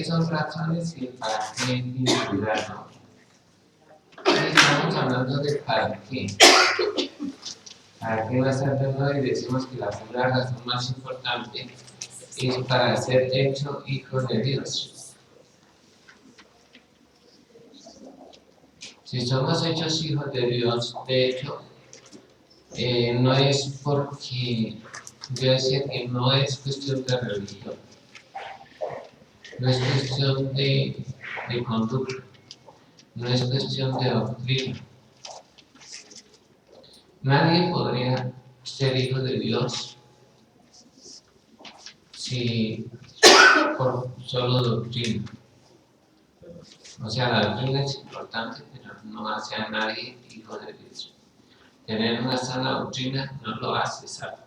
qué son razones y el para qué individual, ¿no? Estamos hablando de para qué. ¿Para qué va a ser verdad? Y decimos que la primera razón más importante es para ser hecho hijo de Dios. Si somos hechos hijos de Dios, de hecho, no es porque yo decía que no es cuestión de religión, no es cuestión de conducta, no es cuestión de doctrina. Nadie podría ser hijo de Dios si por solo doctrina. O sea, la doctrina es importante, pero no hace a nadie hijo de Dios. Tener una sana doctrina no lo hace salvo.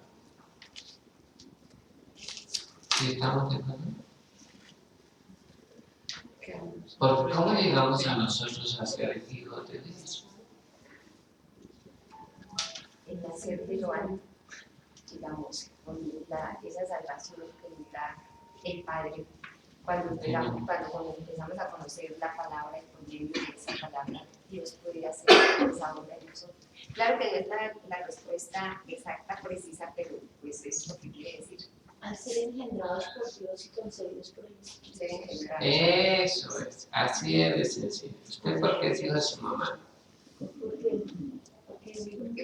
¿Sí estamos de acuerdo? ¿Por cómo llegamos a nosotros a ser hijos de Dios? El nacer de Joan, digamos, con esa salvación que nos da el Padre, cuando empezamos a conocer la palabra y por medio de esa palabra, Dios podría ser esa obra en nosotros. Claro que no es la respuesta exacta, precisa, pero pues es lo que quiere decir. Al ser engendrados por Dios y concebidos por Él. Ser engendrados. Eso es, así es de sencillo. ¿Usted por qué es hijo de su mamá? Porque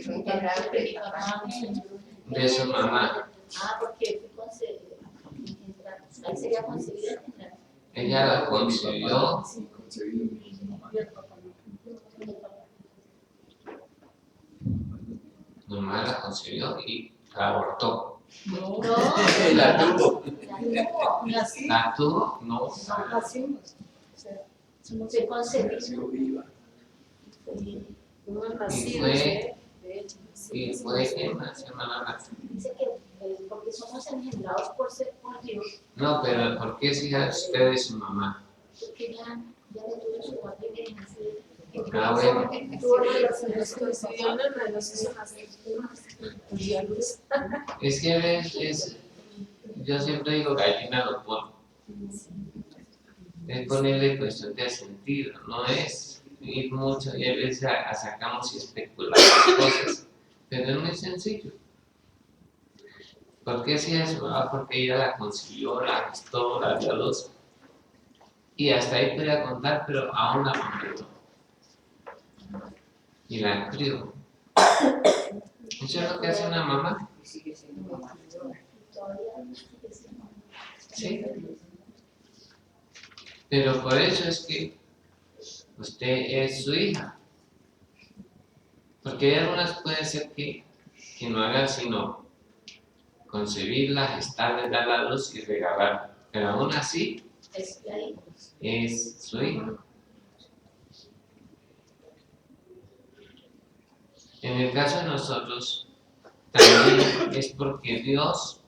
fue engendrado por el papá. De su mamá. Porque fue concebido. Ahí sería concebido engendrado. Ella la concibió. Sí, concebido mi mamá. Mamá la concibió y la abortó. No. La tuvo. Nací. ¿La tuvo? No. Nacimos. O sea, somos de concebido. Nació viva. Y fue que nació hermana. Dice que porque somos engendrados por Dios. No, pero ¿por qué es hija de usted de su mamá? Porque ya le tuvo su papá y nació. Ah, bueno. Tuvo relaciones con su Dios, Es que yo siempre digo gallina lo pone. Es ponerle cuestión de sentido, no es ir mucho y a veces sacamos y especulamos cosas, pero es muy sencillo. ¿Por qué si es su mamá? Porque ella la consiguió, la gestó, la dio a luz. Y hasta ahí podría contar, pero aún la completó. Y la crió. Eso es lo que hace una mamá. Sí. Pero por eso es que usted es su hija. Porque hay algunas puede ser que no hagan sino concebirla, gestarla, darla a luz y regalarla. Pero aún así es su hija. En el caso de nosotros, también es porque Dios,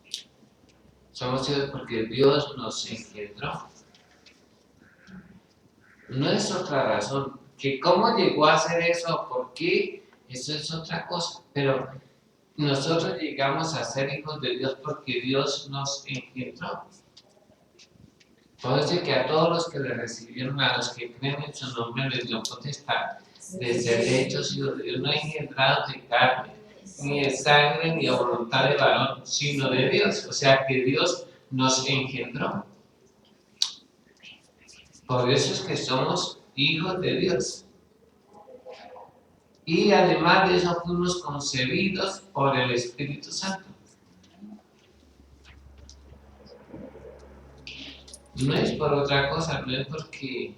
somos hijos porque Dios nos engendró. No es otra razón. Que cómo llegó a hacer eso, por qué, eso es otra cosa. Pero nosotros llegamos a ser hijos de Dios porque Dios nos engendró. Puedo decir que a todos los que le recibieron, a los que creen en su nombre, les dio potestad de ser hechos hijos de Dios, no engendrados de carne, ni de sangre, ni de voluntad de varón, sino de Dios. O sea que Dios nos engendró. Por eso es que somos hijos de Dios. Y además de eso fuimos concebidos por el Espíritu Santo. No es por otra cosa, no es porque...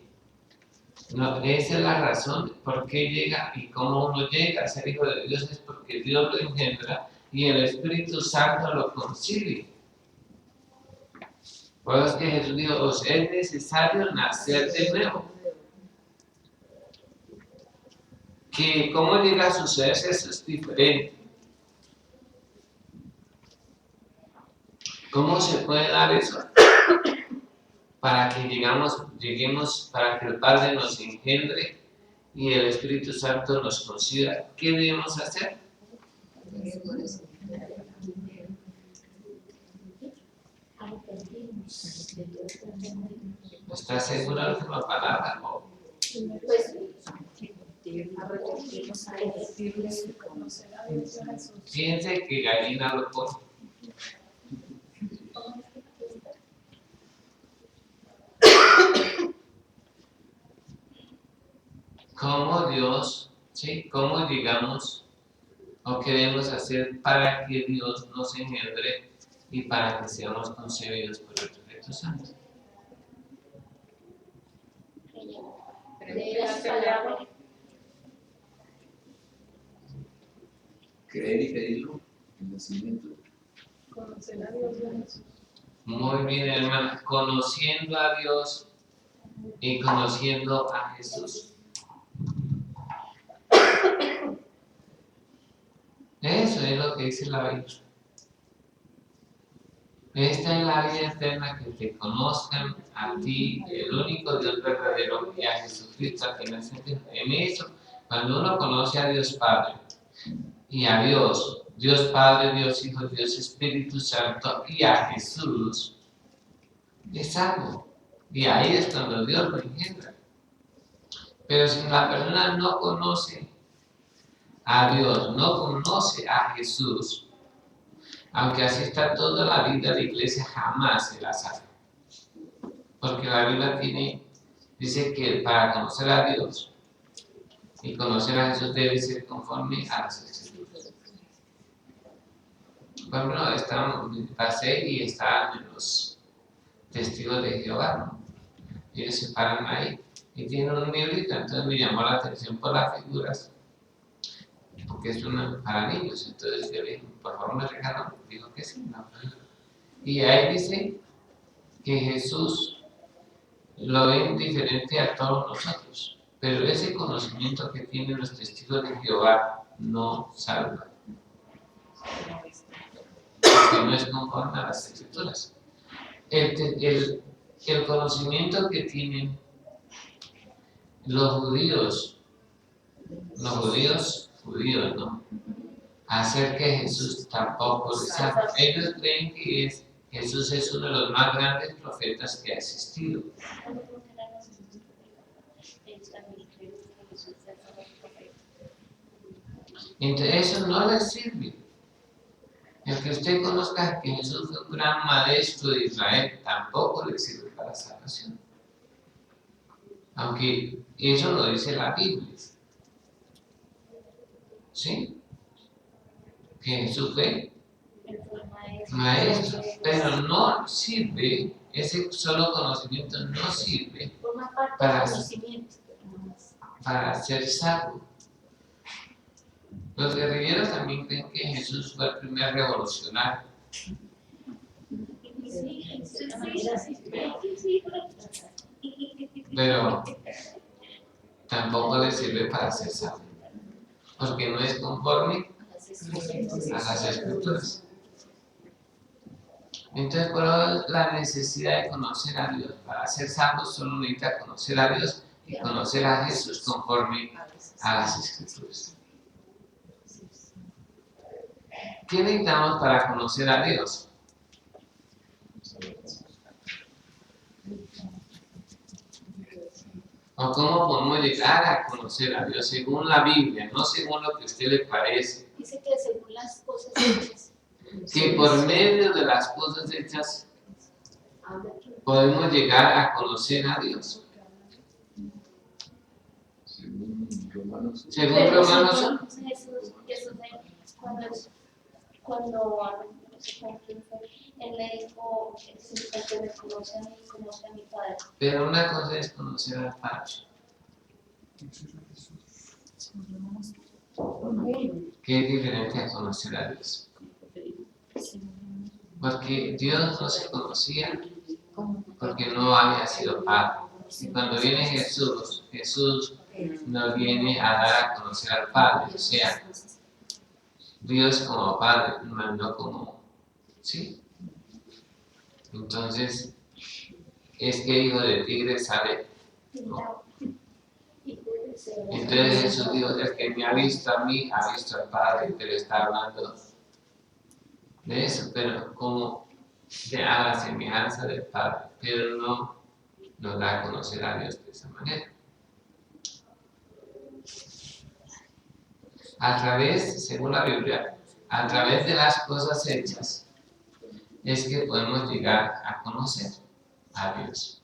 No, esa es la razón por qué llega y cómo uno llega a ser hijo de Dios, es porque Dios lo engendra y el Espíritu Santo lo concibe. Por eso es que Jesús dijo, os es necesario nacer de nuevo. Que cómo llega a suceder eso es diferente. ¿Cómo se puede dar eso? Para que lleguemos, para que el Padre nos engendre y el Espíritu Santo nos conceda. ¿Qué debemos hacer? ¿Estás seguro de la última palabra? ¿O Pues, piense que gallina lo pone? ¿Cómo Dios, sí? ¿Cómo llegamos o queremos hacer para que Dios nos engendre y para que seamos concebidos por el Espíritu Santo? leer las palabras. Creer y pedirlo, el nacimiento. Conocer a Dios de Jesús. Muy bien, hermana, conociendo a Dios y conociendo a Jesús. Eso es lo que dice la Biblia. Esta es la vida eterna, que te conozcan a ti, el único Dios verdadero, y a Jesucristo a quien has enviado. En eso, cuando uno conoce a Dios Padre y a Dios, Dios Padre, Dios Hijo, Dios Espíritu Santo y a Jesús, es salvo. Y ahí es cuando Dios lo engendra. Pero si la persona no conoce a Dios, no conoce a Jesús, aunque asista toda la vida a la iglesia, jamás se la salva. Porque la Biblia dice que para conocer a Dios y conocer a Jesús debe ser conforme a las Escrituras. Por ejemplo, pasé y estaban en los testigos de Jehová, ¿no? Ellos se paran ahí y tienen un librito, entonces me llamó la atención por las figuras, porque es para niños. Entonces yo le dije, por favor me regalan. Dijo que sí, no. Y ahí dice que Jesús lo ven diferente a todos nosotros, pero ese conocimiento que tienen los testigos de Jehová no salva, porque no es conforme a las Escrituras. El conocimiento que tienen los judíos, ¿no?, acerca de Jesús tampoco les salva. Ellos creen que Jesús es uno de los más grandes profetas que ha existido. Entonces eso no les sirve. El que usted conozca que Jesús fue un gran maestro de Israel tampoco le sirve para la salvación. Aunque eso lo dice la Biblia. ¿Sí? Que Jesús fue maestro, pero no sirve, ese solo conocimiento no sirve para ser salvo. Los guerrilleros también creen que Jesús fue el primer revolucionario. Pero tampoco les sirve para ser salvo, porque no es conforme a las Escrituras. Entonces, por eso la necesidad de conocer a Dios. Para ser salvos solo necesita conocer a Dios y conocer a Jesús conforme a las Escrituras. ¿Qué necesitamos para conocer a Dios? ¿O cómo podemos llegar a conocer a Dios según la Biblia, no según lo que a usted le parece? Dice que según las cosas hechas. Que por medio de las cosas hechas podemos llegar a conocer a Dios. Según Romanos. Según Romanos. Jesús, cuando él le dijo, el que me conoce a mí, conoce a mi Padre. Pero una cosa es conocer al Padre. Que es diferente a conocer a Dios. Porque Dios no se conocía porque no había sido Padre. Y cuando viene Jesús nos viene a dar a conocer al Padre. O sea, Dios como Padre, no como, ¿sí? Entonces, es que hijo de tigre sale, ¿no? Entonces Jesús dijo, el que me ha visto a mí, ha visto al Padre, pero está hablando de eso. Pero como a la semejanza del Padre, pero no nos da a conocer a Dios de esa manera. A través, según la Biblia, a través de las cosas hechas, es que podemos llegar a conocer a Dios.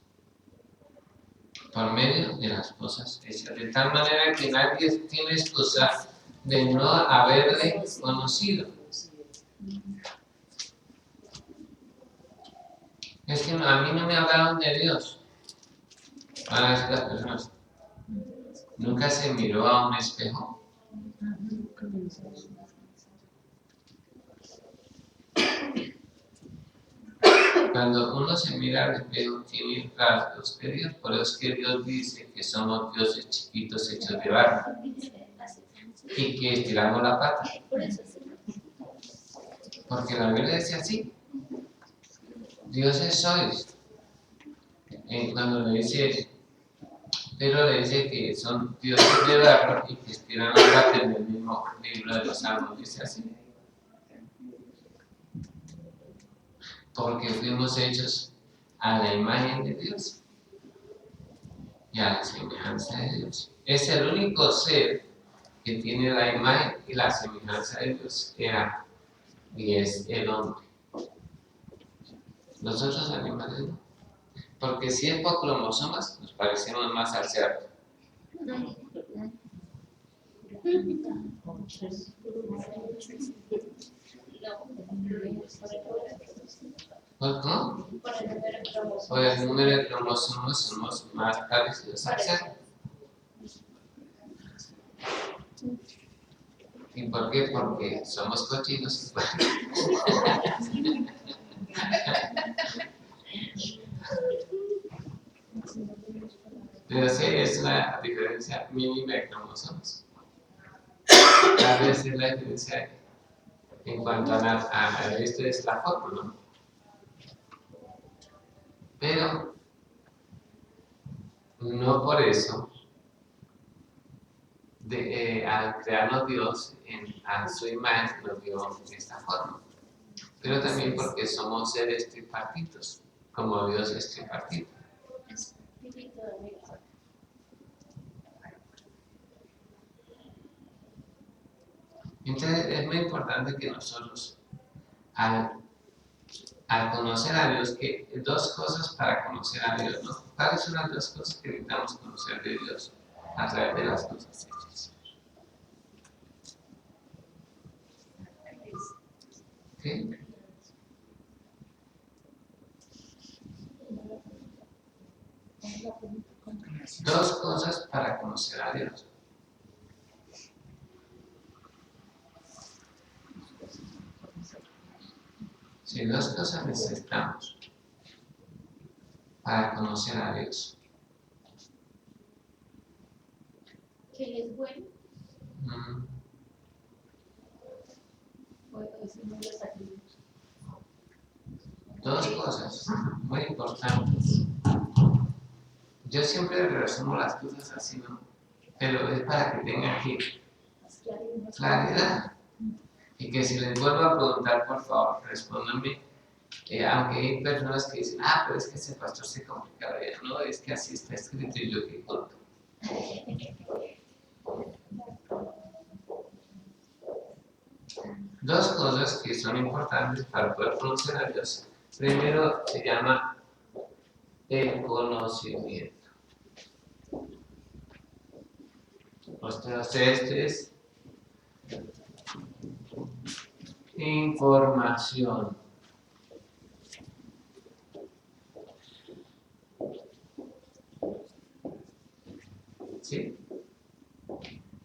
Por medio de las cosas hechas. De tal manera que nadie tiene excusa de no haberle conocido. Es que a mí no me hablaron de Dios. Para estas personas. ¿Nunca se miró a un espejo? Cuando uno se mira al espejo, tiene rasgos de Dios. Por eso es que Dios dice que somos dioses chiquitos hechos de barro y que estiramos la pata. Porque la Biblia dice así: dioses sois. Cuando le dice, pero le dice que son dioses de barro y que estiran la pata, en el mismo libro de los Salmos dice así. Porque fuimos hechos a la imagen de Dios y a la semejanza de Dios. Es el único ser que tiene la imagen y la semejanza de Dios, y es el hombre. Los otros animales no. Porque si es por cromosomas, nos parecemos más al cerdo. ¿No? Por el número de cromosomas somos más parecidos al cerdo. ¿Y por qué? Porque somos cochinos. Pero sí es la diferencia mínima de cromosomas. Tal vez es la diferencia en cuanto a esto es la forma, ¿no? Pero no por eso, al crearnos Dios a su imagen, nos dio de esta forma. Pero también porque somos seres tripartitos, como Dios es tripartito. Entonces es muy importante que nosotros, al conocer a Dios, que dos cosas para conocer a Dios, ¿no? ¿Cuáles son las dos cosas que necesitamos conocer de Dios a través de las cosas hechas? ¿Sí? Dos cosas para conocer a Dios. Si dos cosas necesitamos para conocer a Dios. Que Él es bueno. Dos cosas muy importantes. Yo siempre resumo las cosas así, ¿no? Pero es para que tengan aquí claridad. Y que si les vuelvo a preguntar, por favor, respóndanme. Aunque hay personas que dicen, pero es que ese pastor se complica la vida. No, es que así está escrito y yo que conto. Dos cosas que son importantes para poder conocer a Dios. Primero se llama el conocimiento. Esto es información. ¿Sí?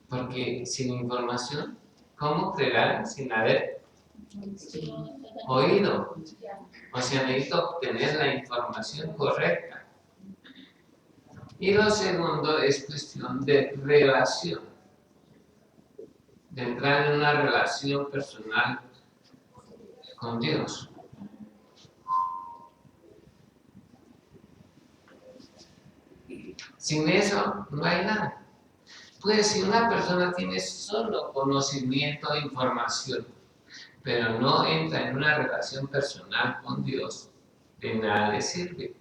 Porque sin información, ¿cómo creerán sin haber oído? O sea, necesito obtener la información correcta. Y lo segundo es cuestión de relación. De entrar en una relación personal con Dios. Sin eso no hay nada. Pues si una persona tiene solo conocimiento e información, pero no entra en una relación personal con Dios, de nada le sirve.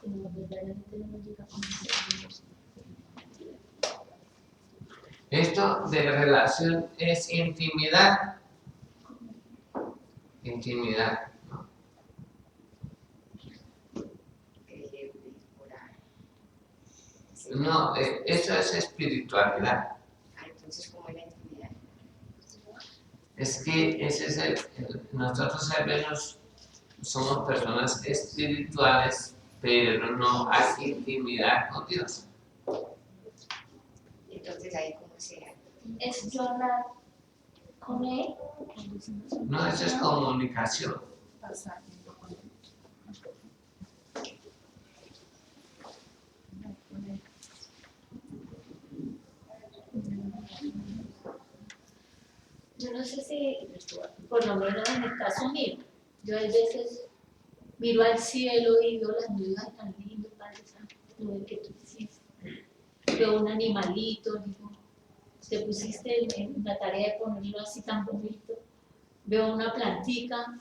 Como verdaderamente no llega a conocer. Esto de relación es intimidad. Intimidad, ¿no? Creer, orar. No, eso es espiritualidad. Entonces, ¿cómo es la intimidad? Es que ese es nosotros al menos somos personas espirituales, pero no hay intimidad con Dios. Entonces, ahí cómo se Es yo hablar con él. No, eso es comunicación. Yo no sé si, por lo menos en el caso mío, yo a veces miro al cielo y veo las nubes tan lindo, Padre Santo, lo que tú hiciste. Veo un animalito, digo, te pusiste en la tarea de ponerlo así tan bonito. Veo una plantica,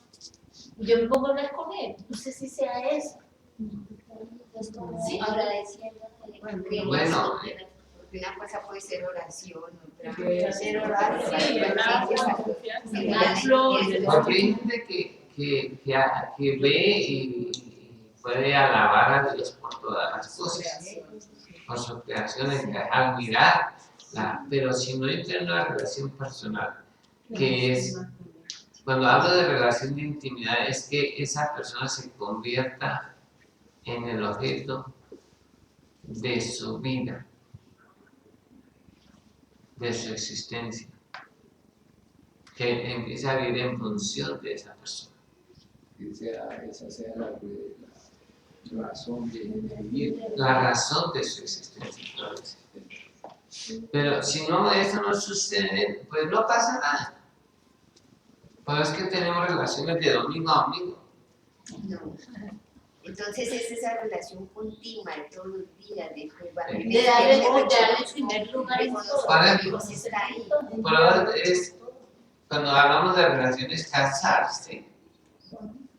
y yo me pongo a hablar con él. No sé si sea eso. Sí, Agradeciendo. Bueno, porque una cosa puede ser oración, otra Puede ser oración, sí, porque hay gente que ve y puede alabar a Dios por todas las cosas, por sus creaciones, admirar, pero si no entra en una relación personal, que es, cuando hablo de relación de intimidad, es que esa persona se convierta en el objeto de su vida, de su existencia, que empiece a vivir en función de esa persona. Que esa sea la razón de vivir. La razón de su existencia. Pero si no, eso no sucede, pues no pasa nada. Pues es que tenemos relaciones de domingo a domingo. No. Entonces es esa relación continua de todos los días, de De darle el primer lugar en todo. Para Dios está ahí. Por ahora es, cuando hablamos de relaciones, casarse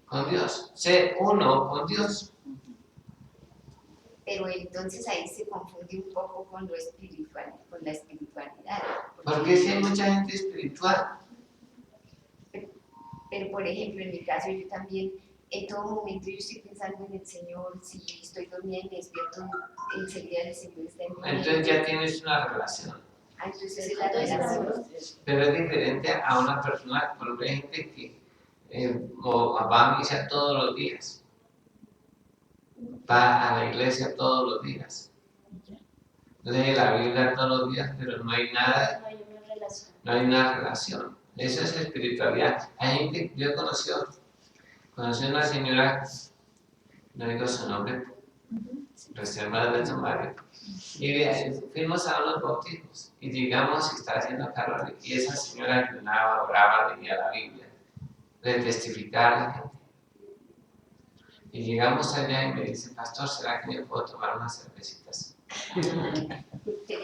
con Dios, ser uno con Dios. Pero entonces ahí se confunde un poco con lo espiritual, con la espiritualidad. Porque si hay mucha gente espiritual. Pero por ejemplo, en mi caso yo también, en todo momento yo estoy pensando en el Señor, si estoy dormida y me despierto, enseguida el Señor está en mi mente. Entonces ya tienes una relación. Entonces es la relación. Pero es diferente a una persona, porque hay gente que va a misa todos los días. Va a la iglesia todos los días. Lee la Biblia todos los días, pero no hay nada, no hay una relación. Eso es espiritualidad. Hay gente, yo conocí a una señora, no digo su nombre, reservada del sumario, y fuimos a unos bautismos, y llegamos y estaba haciendo calor, y esa señora ayunaba, oraba, leía la Biblia, le testificaba a la gente. Y llegamos allá y me dice, pastor, ¿será que me puedo tomar unas cervecitas?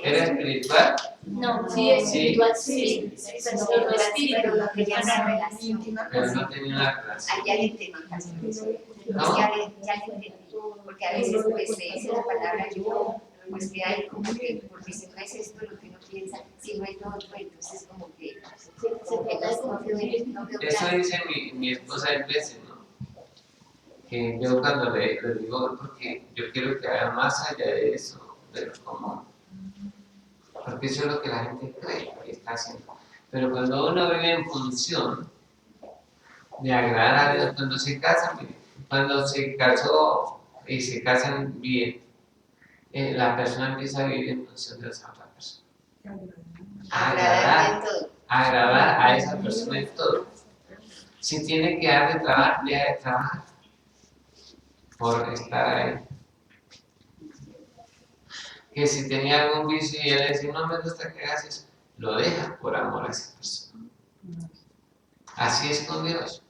¿Era espiritual? No, sí, espiritual, sí. Pero no espiritual, no tenía una relación. Pero no tenía una relación. Ya le entendí, ¿No? ya le entendí, porque a veces pues se dice la palabra yo, pues que hay como que, porque si no es esto lo que uno piensa, si no es lo otro, entonces como que no veo Eso claro. dice mi esposa a veces, ¿no? Que yo cuando le digo, porque yo quiero que haga más allá de eso, de lo común. Porque eso es lo que la gente cree que está haciendo. Pero cuando uno vive en función de agradar a Dios, cuando se casan, cuando se casó y se casan bien, la persona empieza a vivir en función de esa otra persona. Agradar en todo. Agradar a esa persona en todo. Si tiene que dar de trabajar, deja de trabajar por estar ahí. Que si tenía algún vicio y él decía, no me gusta que hagas eso, lo deja por amor a esa persona. Así es con Dios.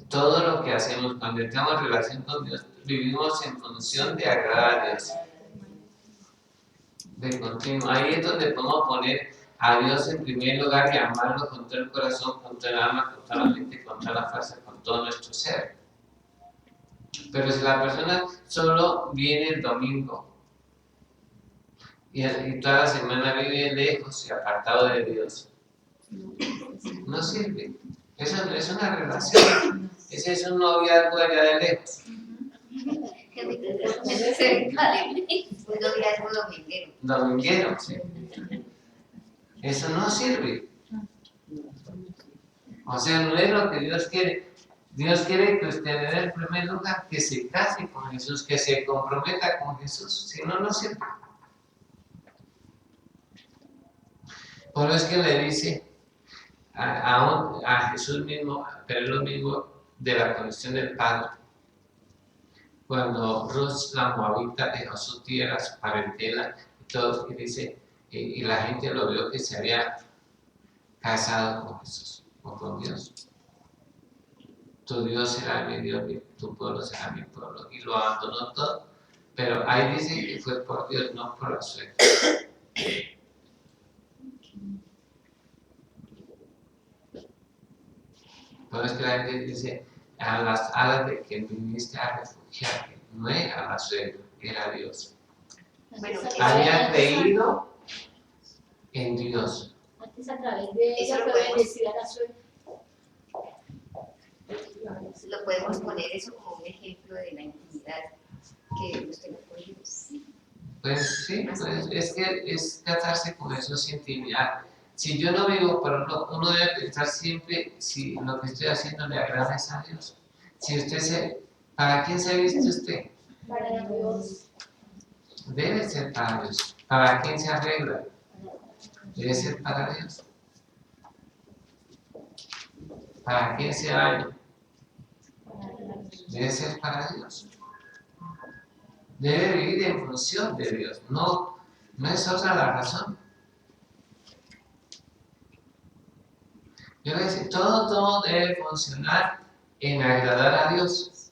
Todo lo que hacemos cuando estamos en relación con Dios, vivimos en función de agradar a Dios. De continuo. Ahí es donde podemos poner a Dios en primer lugar y amarlo con todo el corazón, con toda el alma, con toda la mente, con toda la fuerza, con todo nuestro ser. Pero si la persona solo viene el domingo y toda la semana vive lejos y apartado de Dios, no sirve. Eso no es una relación, ese es un noviazgo allá de lejos. Un noviazgo dominguero. Dominguero, sí. Eso no sirve. O sea, no es lo que Dios quiere. Dios quiere que usted en el primer lugar que se case con Jesús, que se comprometa con Jesús. Si no, no sirve. Por eso es que le dice a Jesús mismo, pero es lo mismo de la conexión del Padre. Cuando Ruth la Moabita dejó su tierra, su parentela, y todo, y dice, y la gente lo vio que se había casado con Jesús o con Dios. Tu Dios será mi Dios, tu pueblo será mi pueblo. Y lo abandonó todo. Pero ahí dice que fue por Dios, no por la suegra. Por eso es que la gente dice, a las alas de que viniste a refugiarte, no era la suegra, era Dios. Bueno, Había creído en Dios. Antes a través de Eso ella lo fue podemos- bendecida la suegra. lo podemos poner eso como un ejemplo de la intimidad que Dios tiene con Dios. Pues sí, pues es que es casarse con eso es intimidad. Si yo no vivo, pero uno debe pensar siempre si lo que estoy haciendo le agrada a Dios. Si ¿para quién se viste usted? Para Dios. Debe ser para Dios. ¿Para quién se arregla? Debe ser para Dios. ¿Para quién se baña? Debe ser para Dios. Debe vivir en función de Dios. No es otra la razón. Yo le decía, todo debe funcionar en agradar a Dios.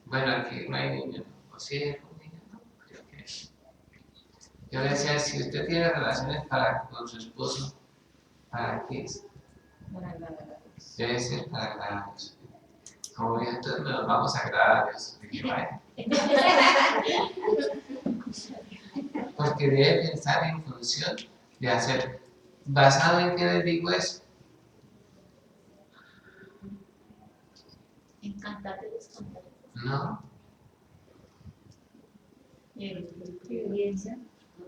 Bueno, aquí no hay niños, ¿no? ¿O sí hay un niño? No, creo que es. Yo le decía, si usted tiene relaciones con su esposo, ¿para qué es? Debe ser para agradar a Dios. Como dije, entonces nos vamos a agradar a Dios. Dije, vaya. Porque debe pensar en función de hacer. ¿Basado en qué les digo eso? Encantarte, descantarte. No. Obediencia.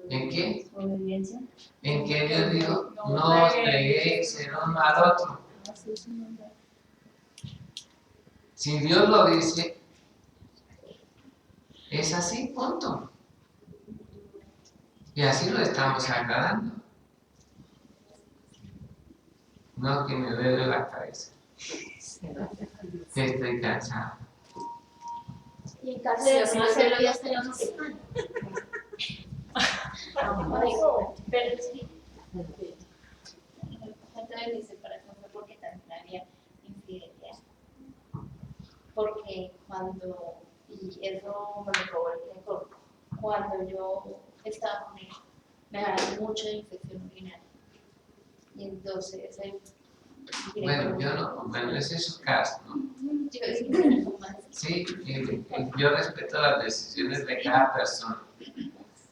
¿En qué? Obediencia. ¿En qué Dios dijo? No os neguéis el uno al otro. Si Dios lo dice, es así, punto. Y así lo estamos agradando. No que me duele la cabeza. Que estoy cansado. Y en caso de no hacerlo, ya estaríamos mal. Pero sí. Entonces dice, por ejemplo, porque también había infidelidad. Porque y eso me lo probó el récord, cuando yo estaba con él, me dejaron mucho de infección urinaria. Y entonces, Bueno, ese es su caso, ¿no? yo dije, Sí, yo respeto las decisiones de cada persona.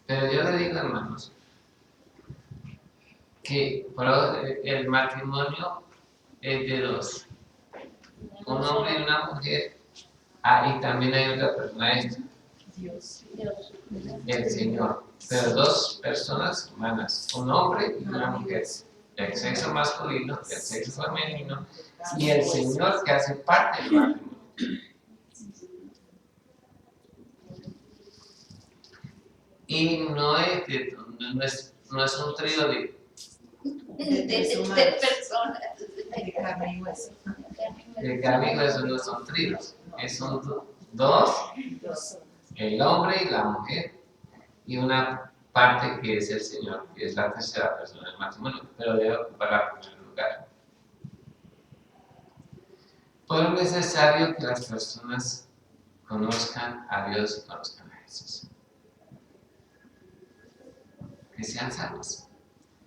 Pero yo le digo, hermanos, que el matrimonio es de dos. Un hombre y una mujer. Y también hay otra persona extra. Dios. El Señor. Pero dos personas humanas, un hombre y una mujer. El sexo masculino, el sexo femenino y el Señor que hace parte del matrimonio. Y no es un trío de personas. De carne y hueso. de carne y hueso, no son tríos. Son dos, el hombre y la mujer, y una parte que es el Señor, que es la tercera persona del matrimonio, pero debe ocupar el primer lugar. Por es necesario que las personas conozcan a Dios y conozcan a Jesús. Que sean salvos.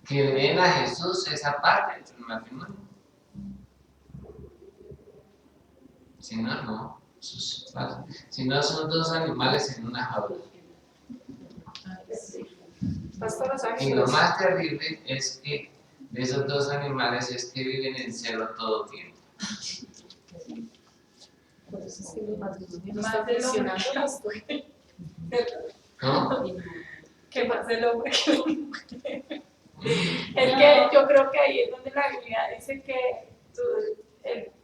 que ven a Jesús esa parte del matrimonio. Si no, no. Si no, son dos animales en una jaula. Y lo más terrible es que de esos dos animales es que viven en celo todo tiempo. Más del hombre. ¿No? Que más del hombre que la mujer. Es que yo creo que ahí es donde la Biblia dice que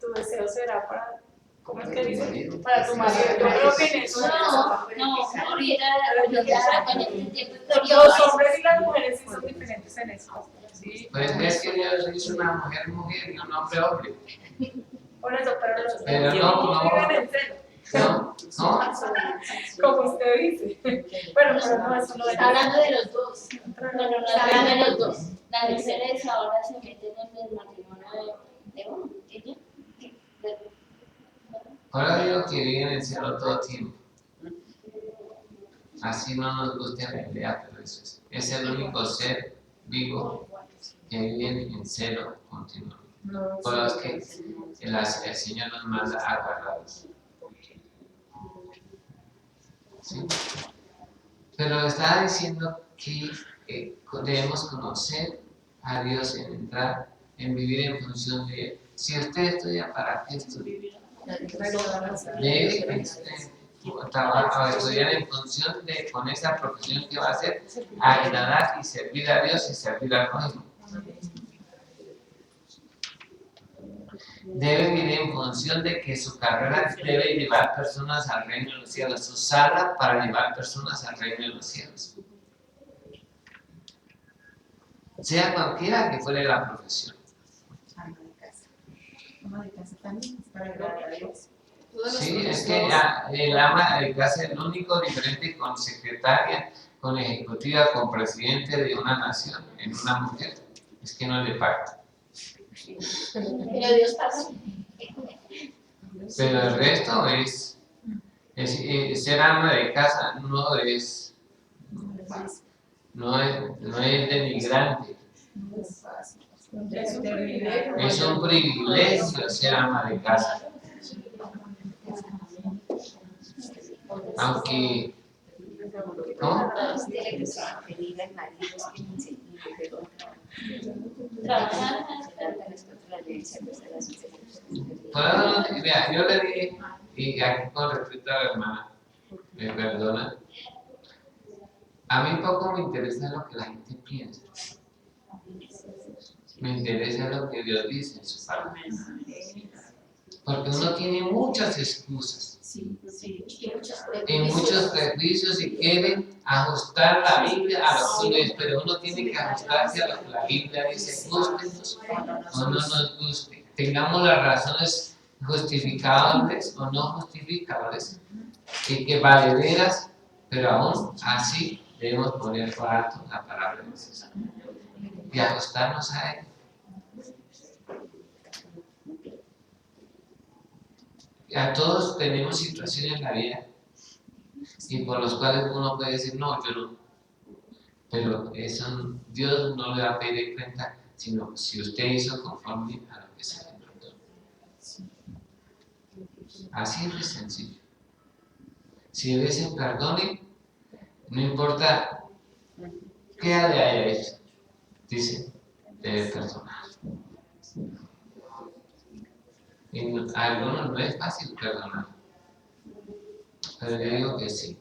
tu deseo será para, ¿cómo es que dice? Para tu marido. Yo creo que en eso. No, ahorita con este tiempo Los hombres y las mujeres sí son diferentes en eso. ¿Sí? Pues es que Dios hizo una mujer mujer y un hombre hombre. Por eso, pero los Pero no no. viven en celo. ¿No? ¿No? Como usted dice. Pero no, eso no es. está hablando de los dos. Bueno, no está hablando de los dos. Las mujeres ahora se meten en el matrimonio de uno. ¿Ella? Ahora digo que viven en celo todo tiempo. Así no nos gusta la idea, pero eso es el único ser vivo que vive en celo continuo. Por los que el Señor nos manda a guardarlos. ¿Sí? Pero estaba diciendo que debemos conocer a Dios en entrar, en vivir en función de Él. Si usted estudia, ¿para qué estudia? Debe estudiar en función de, con esa profesión que va a hacer, agradar y servir a Dios y servir al prójimo. Debe vivir en función de que su carrera debe llevar personas al reino de los cielos, su sala para llevar personas al reino de los cielos. Sea cualquiera que fuere la profesión. Ama de casa también, para agradar a Dios. Sí, es que el ama de casa es el único diferente con secretaria, con ejecutiva, con presidente de una nación, en una mujer. Es que no le paga. Pero Dios pasa. Pero el resto es ser ama de casa no es denigrante. Es un privilegio ser ama de casa. Aunque, ¿no? Mira, yo le dije, y aquí con respecto a la hermana, me perdona, a mí poco me interesa lo que la gente piensa. Me interesa lo que Dios dice en su palabra. Porque uno tiene muchas excusas y muchos prejuicios y quiere ajustar la Biblia a lo que uno es, pero uno tiene que ajustarse a lo que la Biblia dice, gústenos o no nos guste. Tengamos las razones justificables o no justificables y que valederas, pero aún así debemos poner por alto la palabra de Dios y ajustarnos a ella. A todos tenemos situaciones en la vida y por los cuales uno puede decir, no, yo no. Pero eso Dios no le va a pedir cuenta, sino si usted hizo conforme a lo que se le mandó. Así es de sencillo. Si le dicen perdone, no importa qué le haya hecho, dice, debe perdonar. Y a algunos no es fácil perdonar, pero yo digo que sí.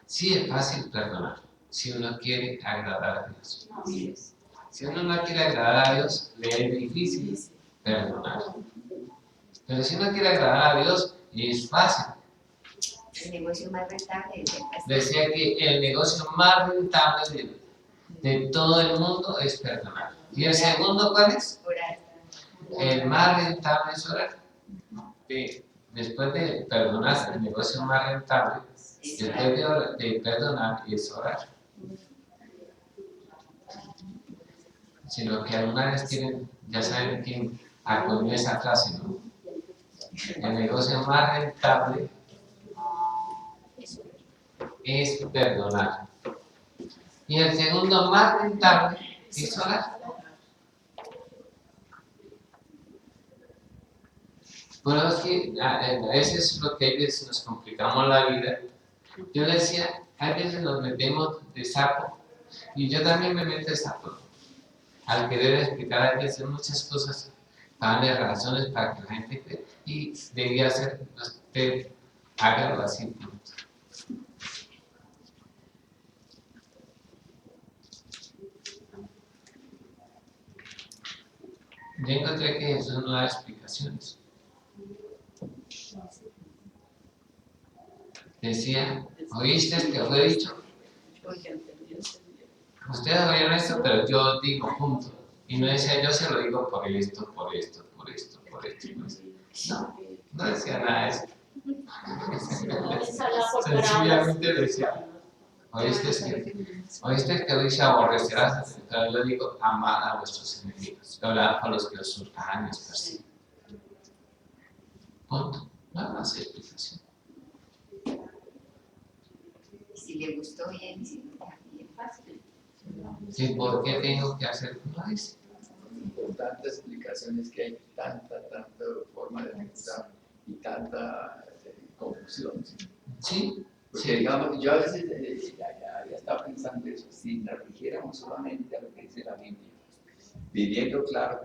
Sí es fácil perdonar, si uno quiere agradar a Dios. Si uno no quiere agradar a Dios, le es difícil perdonar. Pero si uno quiere agradar a Dios, es fácil. El negocio más rentable es el pastel. Decía que el negocio más rentable de todo el mundo es perdonar. ¿Y el segundo cuál es? Orar. El más rentable es orar. Después de perdonar, el negocio más rentable, después de perdonar, es orar. Sino que alguna vez quieren, ya saben quién acuñó esa frase, ¿no? El negocio más rentable es perdonar. Y el segundo más rentable es orar. Bueno, es que a veces es lo que a veces nos complicamos la vida. Yo decía, a veces nos metemos de sapo, y yo también me meto de sapo, al querer explicar a veces muchas cosas, para darle razones para que la gente crea, y debía ser, usted hágalo así. Yo encontré que Jesús no da explicaciones. Decía, ¿oíste que os he dicho? Ustedes oyeron esto, pero yo digo punto. Y no decía, yo se lo digo por esto, por esto, por esto, por esto, por esto. No, no decía nada de eso. Sencillamente decía, ¿oíste que dice aborrecerás? Pero yo digo, amad a vuestros enemigos, orad por los que os surcan y os persiguen. Punto. No hay más explicación. Si le gustó bien y si no, bien fácil. ¿Y por qué tengo que hacer como dice? Por tantas explicaciones que hay, tanta forma de pensar y tanta confusión. Sí, Porque sí. digamos, yo a veces ya estaba pensando eso, si nos rigiéramos solamente a lo que dice la Biblia, pidiendo claro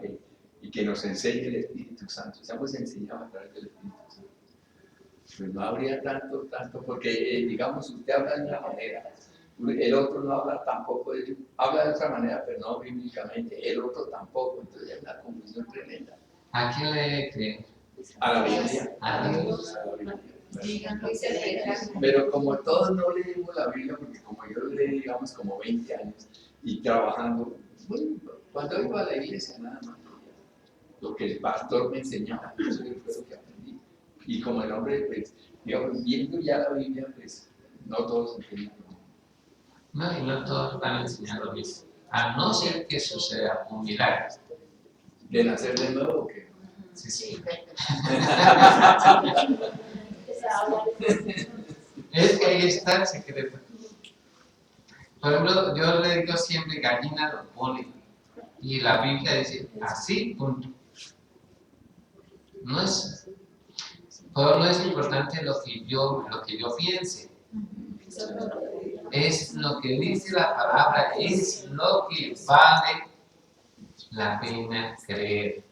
y que nos enseñe el Espíritu Santo, seamos enseñados a través del Espíritu Santo, pues no habría tanto, porque digamos, usted habla de una manera, el otro no habla tampoco, habla de otra manera, pero no bíblicamente, el otro tampoco, entonces hay una confusión tremenda. ¿A quién le creen? A la Biblia. A Dios. A la Biblia. Díganlo y se dejan. Pero como todos no leímos la Biblia, porque como yo leí, digamos, como 20 años y trabajando, bueno, cuando iba a la iglesia nada más leía lo que el pastor me enseñaba, eso fue lo que aprendí. Y como el hombre, pues, digamos, viendo ya la Biblia, pues, no todos entendían lo mismo. No, y no todos van a enseñar lo mismo. A no ser que suceda un milagro. ¿De nacer de nuevo o qué? Sí, sí. Sí, pero Es que ahí está el secreto. Por ejemplo, yo le digo siempre gallina lo pone. Y la Biblia dice así, punto. No es importante lo que yo piense. Es lo que dice la palabra, es lo que vale la pena creer.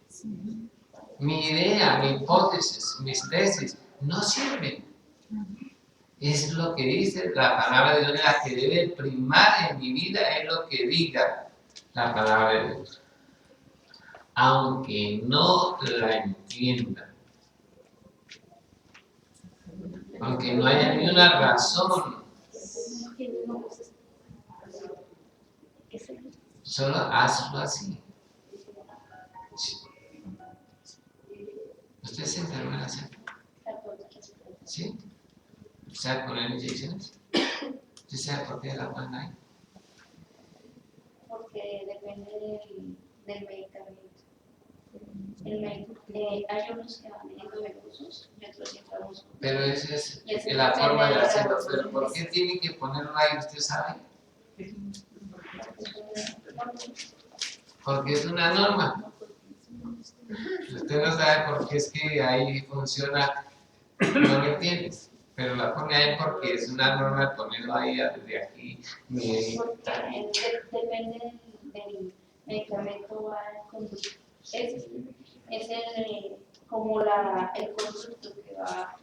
Mi idea, mi hipótesis, mis tesis no sirven. Es lo que dice la palabra de Dios, la que debe primar en mi vida, es lo que diga la palabra de Dios. Aunque no la entienda, aunque no haya ni una razón, solo hazlo así. ¿Usted se enferma en la cena? ¿Sí? ¿Sabe poner inyecciones? ¿Usted sabe por qué la ponen ahí? Porque depende del medicamento. Hay unos que van endovenosos y otros intravenosos. Pero esa es la forma de hacerlo. ¿Pero por qué tiene que ponerlo ahí? ¿Usted sabe? Porque es una norma. Usted no sabe por qué es que ahí funciona, no lo entiendes. Pero la pone ahí porque es una norma ponerlo ahí desde aquí. Porque depende del medicamento va a conducir. Es como el conducto que va,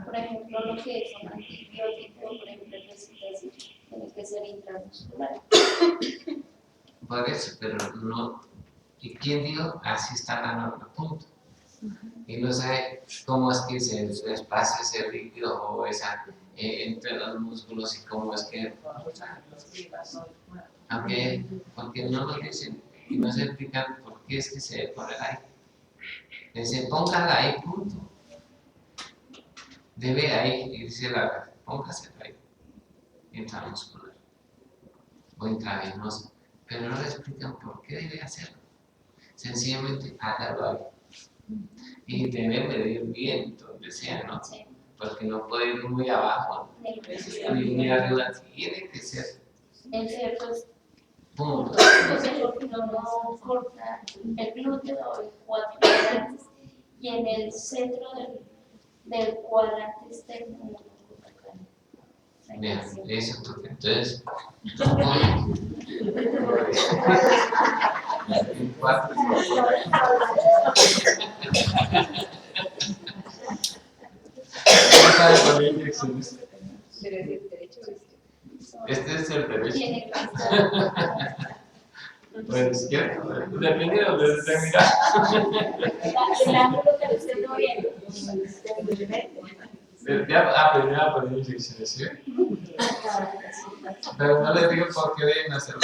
por ejemplo, lo que es un antibiótico, por ejemplo, el Recitasil, tiene que ser intramuscular. Por eso, pero no. ¿Y quién dijo? Así está la norma, punto. Y no sabe cómo es que se desplaza ese líquido o esa entre los músculos y cómo es que. Porque no nos dicen y no se explican por qué es que se debe poner ahí. Dice, póngala ahí, punto. Debe ahí, y dice la póngasela ahí. Intramuscular o intravenoso. Pero no le explican por qué debe hacerlo. Sencillamente hágalo ahí. Y debe medir bien donde sea, ¿no? porque no puede ir muy abajo, ni muy arriba, tiene que ser En ciertos puntos. entonces no corta el glúteo en 4 cuadrantes y en el centro del cuadrante externo no corta acá. Bien, eso toca. Entonces, en 4. Pero es el derecho es Este es el derecho. Tiene que estar. O el izquierdo, depende de donde se mira. El ángulo que usted no viene. Ya aprendí a poner inyecciones, ¿sí? Pero no les digo por qué deben hacerlo.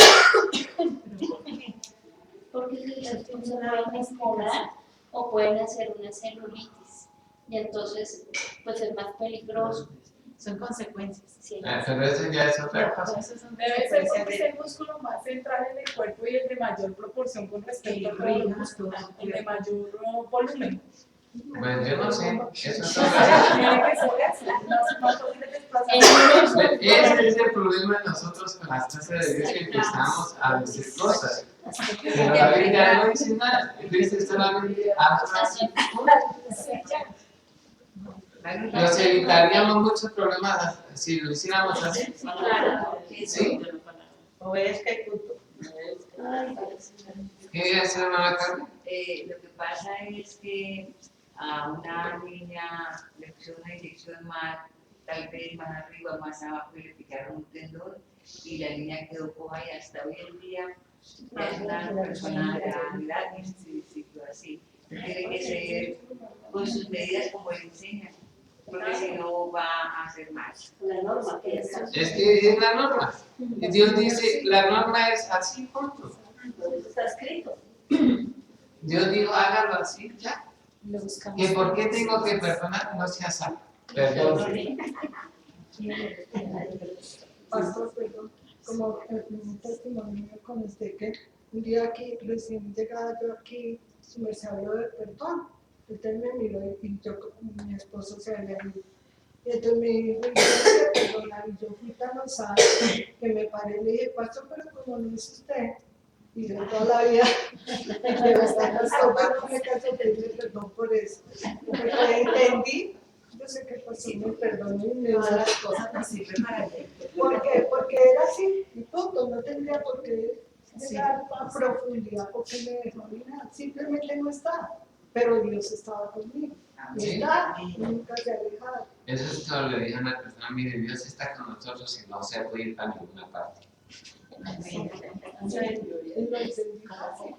Porque las cosas pueden mejorar o pueden hacer una celulitis. Y entonces, pues es más peligroso. Son consecuencias. Sí. Pero eso ya es otra cosa. Esos son Debe ser consecuencias porque es el músculo más central en el cuerpo y el de mayor proporción con respecto a todos los músculos, el de mayor volumen. Pues yo no sé, eso es O otra sea, cosa. tiene que ser así, más fácil de desplazar. Ese es el problema de nosotros con las clases de Dios, que empezamos a decir cosas. Pero la Biblia no dice nada, dice solamente haz así. Nos evitaríamos muchos problemas si lo hiciéramos así. Claro. ¿Sí? Obedezca y punto. ¿Qué hace hermana Carmen? Lo que pasa es que a una niña le pusieron una inyección mal, tal vez más arriba, más abajo, y le picaron un tendón y la niña quedó coja y hasta hoy en día ya es una persona de edad y se quedó así. Tiene que ser con sus medidas como le enseñan, porque si no va a hacer más. La norma que es. Es que es la norma. Y Dios dice, la norma es así, punto. Está escrito. Dios dijo, hágalo así, ya. ¿Que por qué tengo que perdonar? No sea salvo. Perdón. Pastor, perdón, como el primer testimonio con usted, que un día que recién llegada yo aquí, me se habló de perdón. Entonces me miró y yo, mi esposo se había ido. Y entonces me dijo, yo te perdonar, y yo fui tan osada que me paré y le dije, pastor, pero como no es usted, y yo toda la vida, de verdad, pastor, pero no me canso de pedirle perdón por eso. Porque entendí, yo sé que el pastor me perdonó y me dio Todas las las cosas nos sirven para que porque era así, y punto, no tendría por qué Sí. llegar a profundidad porque me dejó mirar, simplemente no estaba, pero Dios estaba conmigo, y Sí. está, y nunca se ha alejado. Eso es todo, le dije a una persona, mire, Dios está con nosotros y no se puede ir para ninguna parte. Él lo enseñó.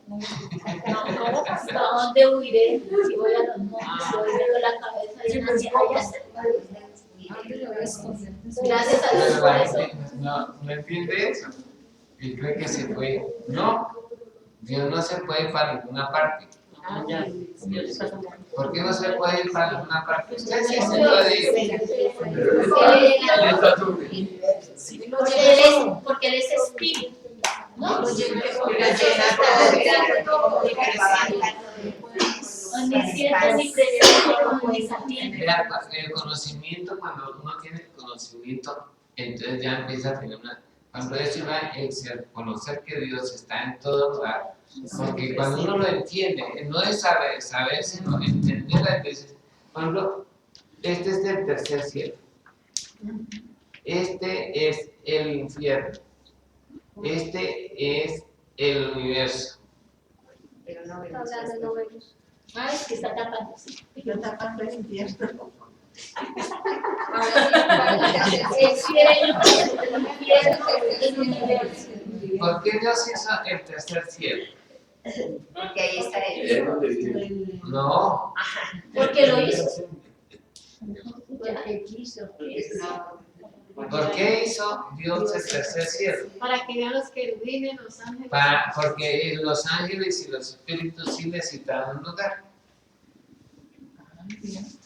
¿Cómo hasta dónde huiré? Si voy a los montes, si voy a la cabeza de una Gracias a Dios Pero por la eso. gente no entiende eso y cree que se puede. No, Dios no se puede ir para ninguna parte. ¿Por qué no se puede ir para ninguna parte? Usted sí se puede ir. Porque él es espíritu. ¿No? Omnisciente, omnipresente, omnisciente. Vea, el conocimiento, cuando uno tiene el conocimiento, entonces ya empieza a tener una. Cuando eso va a conocer que Dios está en todo lugar, porque cuando uno lo entiende, no es saber, sino entender a veces. Por ejemplo, este es el tercer cielo, este es el infierno, este es el universo. Pero no Está hablando, no vemos. Ah, es que está tapando. yo tapando el infierno. El cielo, el universo. ¿Por qué Dios hizo el tercer cielo? porque ahí está Es él. donde vive. No, Porque lo hizo. Porque quiso. ¿por qué hizo Dios el tercer cielo? Para que vean los querubines, los ángeles. Porque los ángeles y los espíritus sí necesitaban un lugar.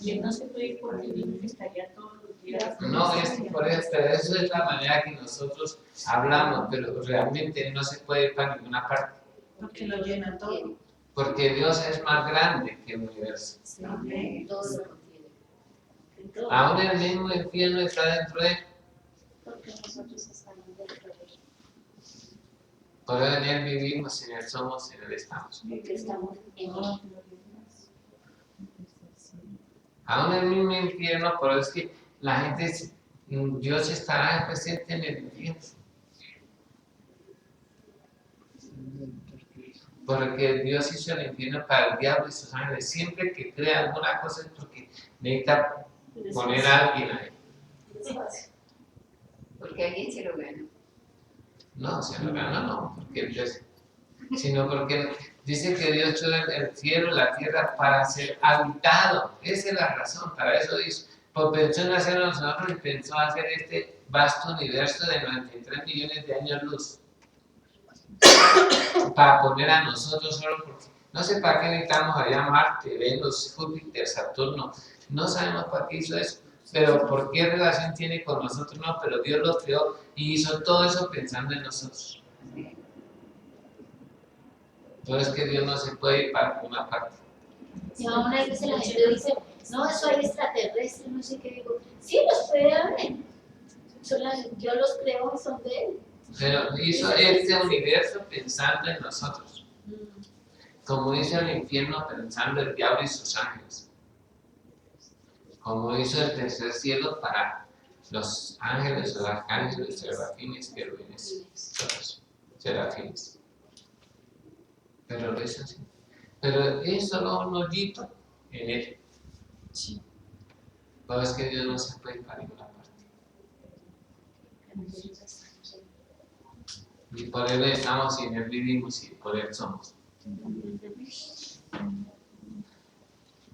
Y no se puede ir porque el estaría todos los días. No, por eso, pero eso es la manera que nosotros hablamos, pero realmente no se puede ir para ninguna parte, Porque lo llena todo. porque Dios es más grande que el universo. Todo lo contiene. de todo. Aún el mismo infierno está dentro de él. Porque nosotros estamos dentro de él. Por eso en él vivimos, en él somos, en él estamos. Porque estamos en él. Aún el mismo infierno, por eso es que la gente, Dios estará presente en el infierno. Porque Dios hizo el infierno para el diablo y sus ángeles. Siempre que crea alguna cosa es porque necesita poner a alguien ahí. Porque alguien se lo ganó. No, se lo ganó, no, porque Dios, sino porque dice que Dios hizo el cielo y la tierra para ser habitado. Esa es la razón, para eso hizo. Pues pensó en hacer nosotros y pensó hacer este vasto universo de 93 millones de años luz. Para poner a nosotros solo porque no sé para qué necesitamos allá Marte, Venus, Júpiter, Saturno, no sabemos para qué hizo eso, pero por qué relación tiene con nosotros, no, pero Dios los creó y hizo todo eso pensando en nosotros. Entonces que Dios no se puede ir para una parte. Y aún hay veces la gente dice, no, eso hay extraterrestres, no sé qué, digo, sí los puede haber, yo los creo y son de él. Pero hizo este universo pensando en nosotros, como hizo el infierno pensando en el diablo y sus ángeles, como hizo el tercer cielo para los ángeles, los arcángeles, serafines, querubines, todos, serafines. Pero lo hizo así. Pero es solo un hoyito en él. Pero es que Dios no se puede ir para ninguna parte. Y por él estamos y en él vivimos y por él somos.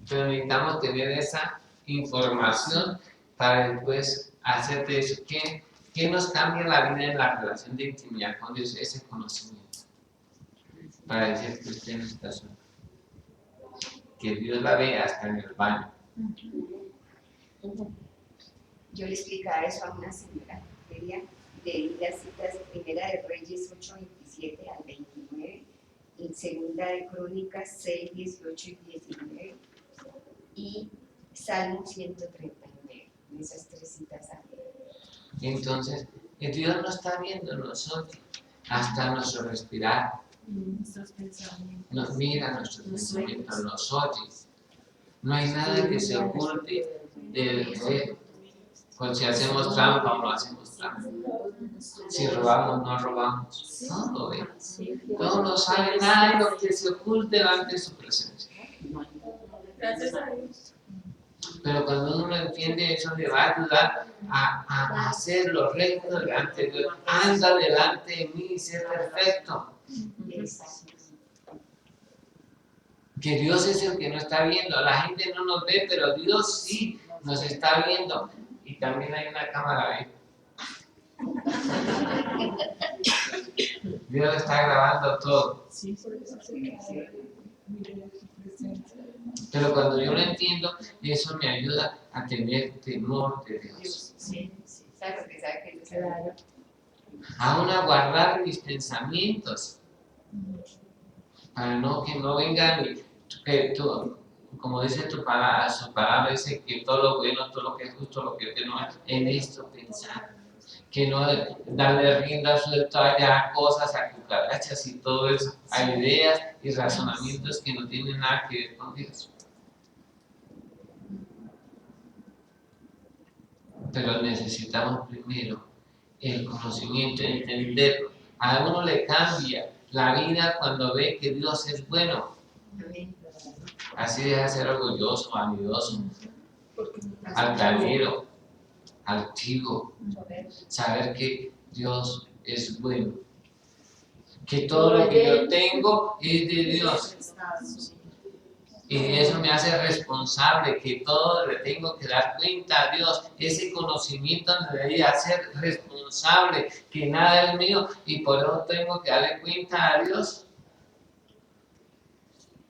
Pero necesitamos tener esa información para después hacer de eso. ¿Qué nos cambia la vida en la relación de intimidad con Dios? Ese conocimiento. Para decir que usted no está solo. Que Dios la ve hasta en el baño. Yo le explicaba eso a una señora que leí las citas de Primera de Reyes 8:27 al 29, y Segunda de Crónicas 6:18 y 19, y Salmo 139, en esas tres citas. Entonces, Dios nos está viendo nosotros, hasta nuestro respirar. Nuestros pensamientos. Nos mira nuestros pensamientos, nos oye. No hay nada que se oculte de pues si hacemos trampa o no hacemos trampa. Si robamos, no robamos. Todo ve. Todo no sabe nada de lo que se oculte delante de su presencia. Gracias a Dios. Pero cuando uno lo entiende, eso le va a ayudar a hacer lo recto delante de Dios. Anda delante de mí y sé perfecto. Que Dios es el que nos está viendo. La gente no nos ve, pero Dios sí nos está viendo. Y también hay una cámara ahí. Dios está grabando todo. Pero cuando yo lo entiendo, eso me ayuda a tener temor de Dios. Claro, que sabe que no se da. Aún a guardar mis pensamientos. Para que no vengan y que tú, como dice su palabra dice que todo lo bueno, todo lo que es justo, lo que no es, en esto pensar. Que no darle rienda suelta a cosas, a cucarachas y todo eso, a ideas y razonamientos que no tienen nada que ver con Dios. Pero necesitamos primero el conocimiento, entenderlo. A uno le cambia la vida cuando ve que Dios es bueno. Así deja de ser orgulloso, vanidoso, altanero, altivo. Saber que Dios es bueno. Que todo lo que yo tengo es de Dios. Y eso me hace responsable, que todo le tengo que dar cuenta a Dios. Ese conocimiento me debería hacer responsable, que nada es mío y por eso tengo que darle cuenta a Dios.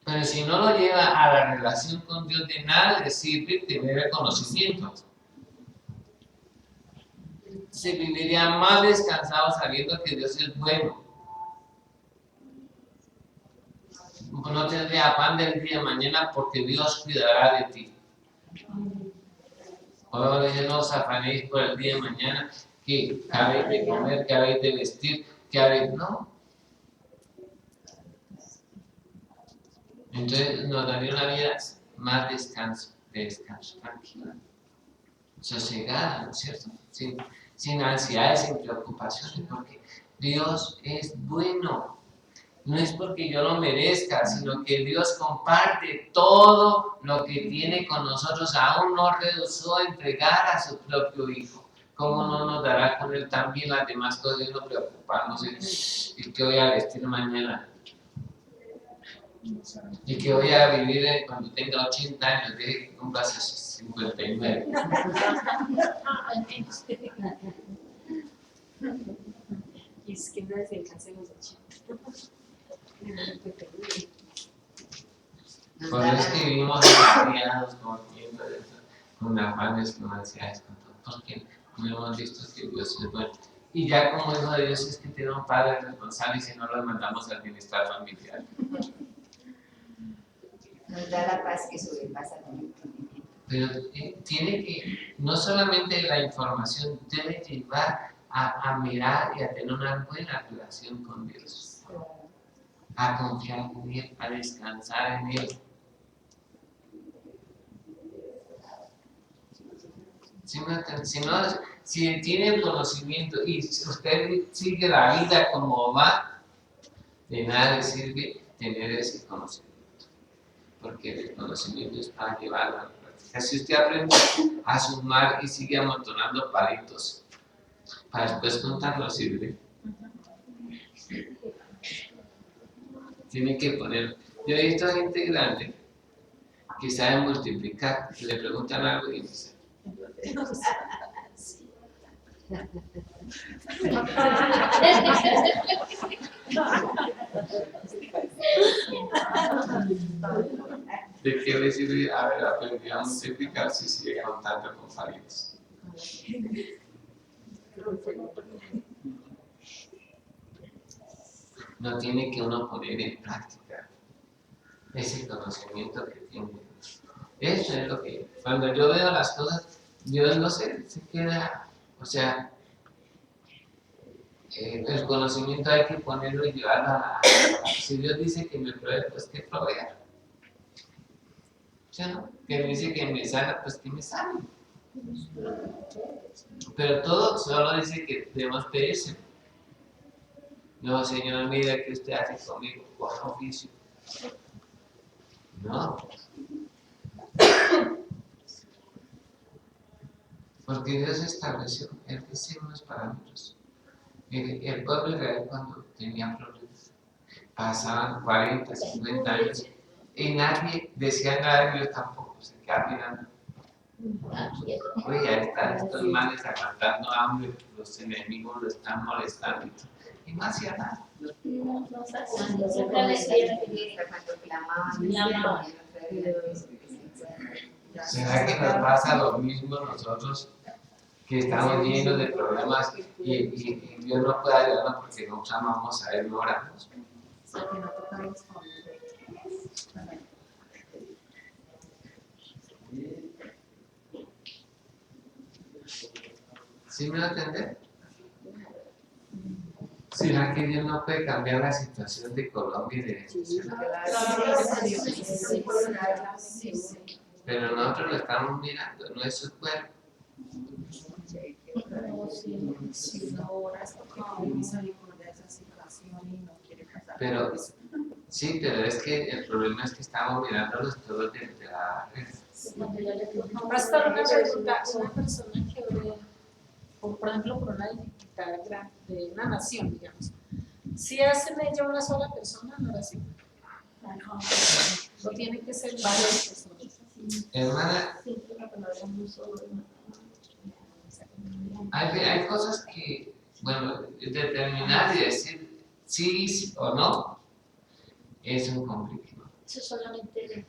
Pero si no lo lleva a la relación con Dios, de nada le sirve tener el conocimiento. Se viviría más descansado sabiendo que Dios es bueno. No tendría afán del día de mañana porque Dios cuidará de ti. Ahora ya no os afanéis por el día de mañana, que habéis de comer, que habéis de vestir, que habéis... No. Entonces nos daría una vida más de descanso, tranquila, sosegada, ¿no es cierto? Sin ansiedades, sin preocupaciones, porque Dios es bueno. No es porque yo lo merezca, sino que Dios comparte todo lo que tiene con nosotros. Aún no rehusó entregar a su propio Hijo. ¿Cómo no nos dará con Él también las demás cosas y no preocupándose? ¿Y qué voy a vestir mañana? ¿Y qué voy a vivir cuando tenga 80 años? Deje que cumpla 59. Y es que no descanse los 80. Por eso es que vivimos ansiados, con afanes, con ansiedades, con todo, porque no hemos visto que Dios es bueno. Y ya como hijo de Dios es que tenemos padres responsables y no los mandamos a administrar familiar. Nos da la paz que sobrepasa el entendimiento. Pero tiene que, no solamente la información debe llevar a mirar y a tener una buena relación con Dios, a confiar en Él, a descansar en Él. Si tiene el conocimiento y si usted sigue la vida como va, de nada le sirve tener ese conocimiento, porque el conocimiento es para llevarlo a la práctica. Si usted aprende a sumar y sigue amontonando palitos, para después contar no sirve. Tiene que poner. Yo he visto gente grande que sabe multiplicar, le preguntan algo y dice. ¿De qué le sirve haber aprendido a multiplicar si sigue contando con palitos? No tiene que uno poner en práctica ese conocimiento que tiene. Eso es lo que, cuando yo veo las cosas, Dios no sé, se queda, o sea, el conocimiento hay que ponerlo y llevarlo a si Dios dice que me provee, pues que provea. ¿Sí, no? Que me dice que me sana, pues que me sane. Pero todo solo dice que debemos pedirse. No, Señor, mira que usted hace conmigo, por oficio. No. Porque Dios estableció el dice unos parámetros. El pueblo de Israel cuando tenía problemas, pasaban 40, 50 años y nadie decía nada, Dios tampoco se quedaba mirando. Oye, ya están estos manes aguantando hambre, los enemigos lo están molestando y no hacía nada. ¿Será que nos pasa lo mismo nosotros, que estamos llenos de problemas y Dios no puede ayudarnos porque no clamamos a Él, no oramos? ¿Sí me va a entender? ¿Será que Dios no puede cambiar la situación de Colombia y de Venezuela? Pero nosotros lo estamos mirando, no es su cuerpo. Pero, sí, pero es que el problema es que estamos mirando los todos de la red. Pastor, una pregunta, una persona que ve, por ejemplo, por una dificultad grande de una nación, digamos, ¿sí hace en ella una sola persona en oración? ¿O tiene que ser varias personas? Hermana, hay cosas que, bueno, determinar y decir sí o no es un complicado. Eso solamente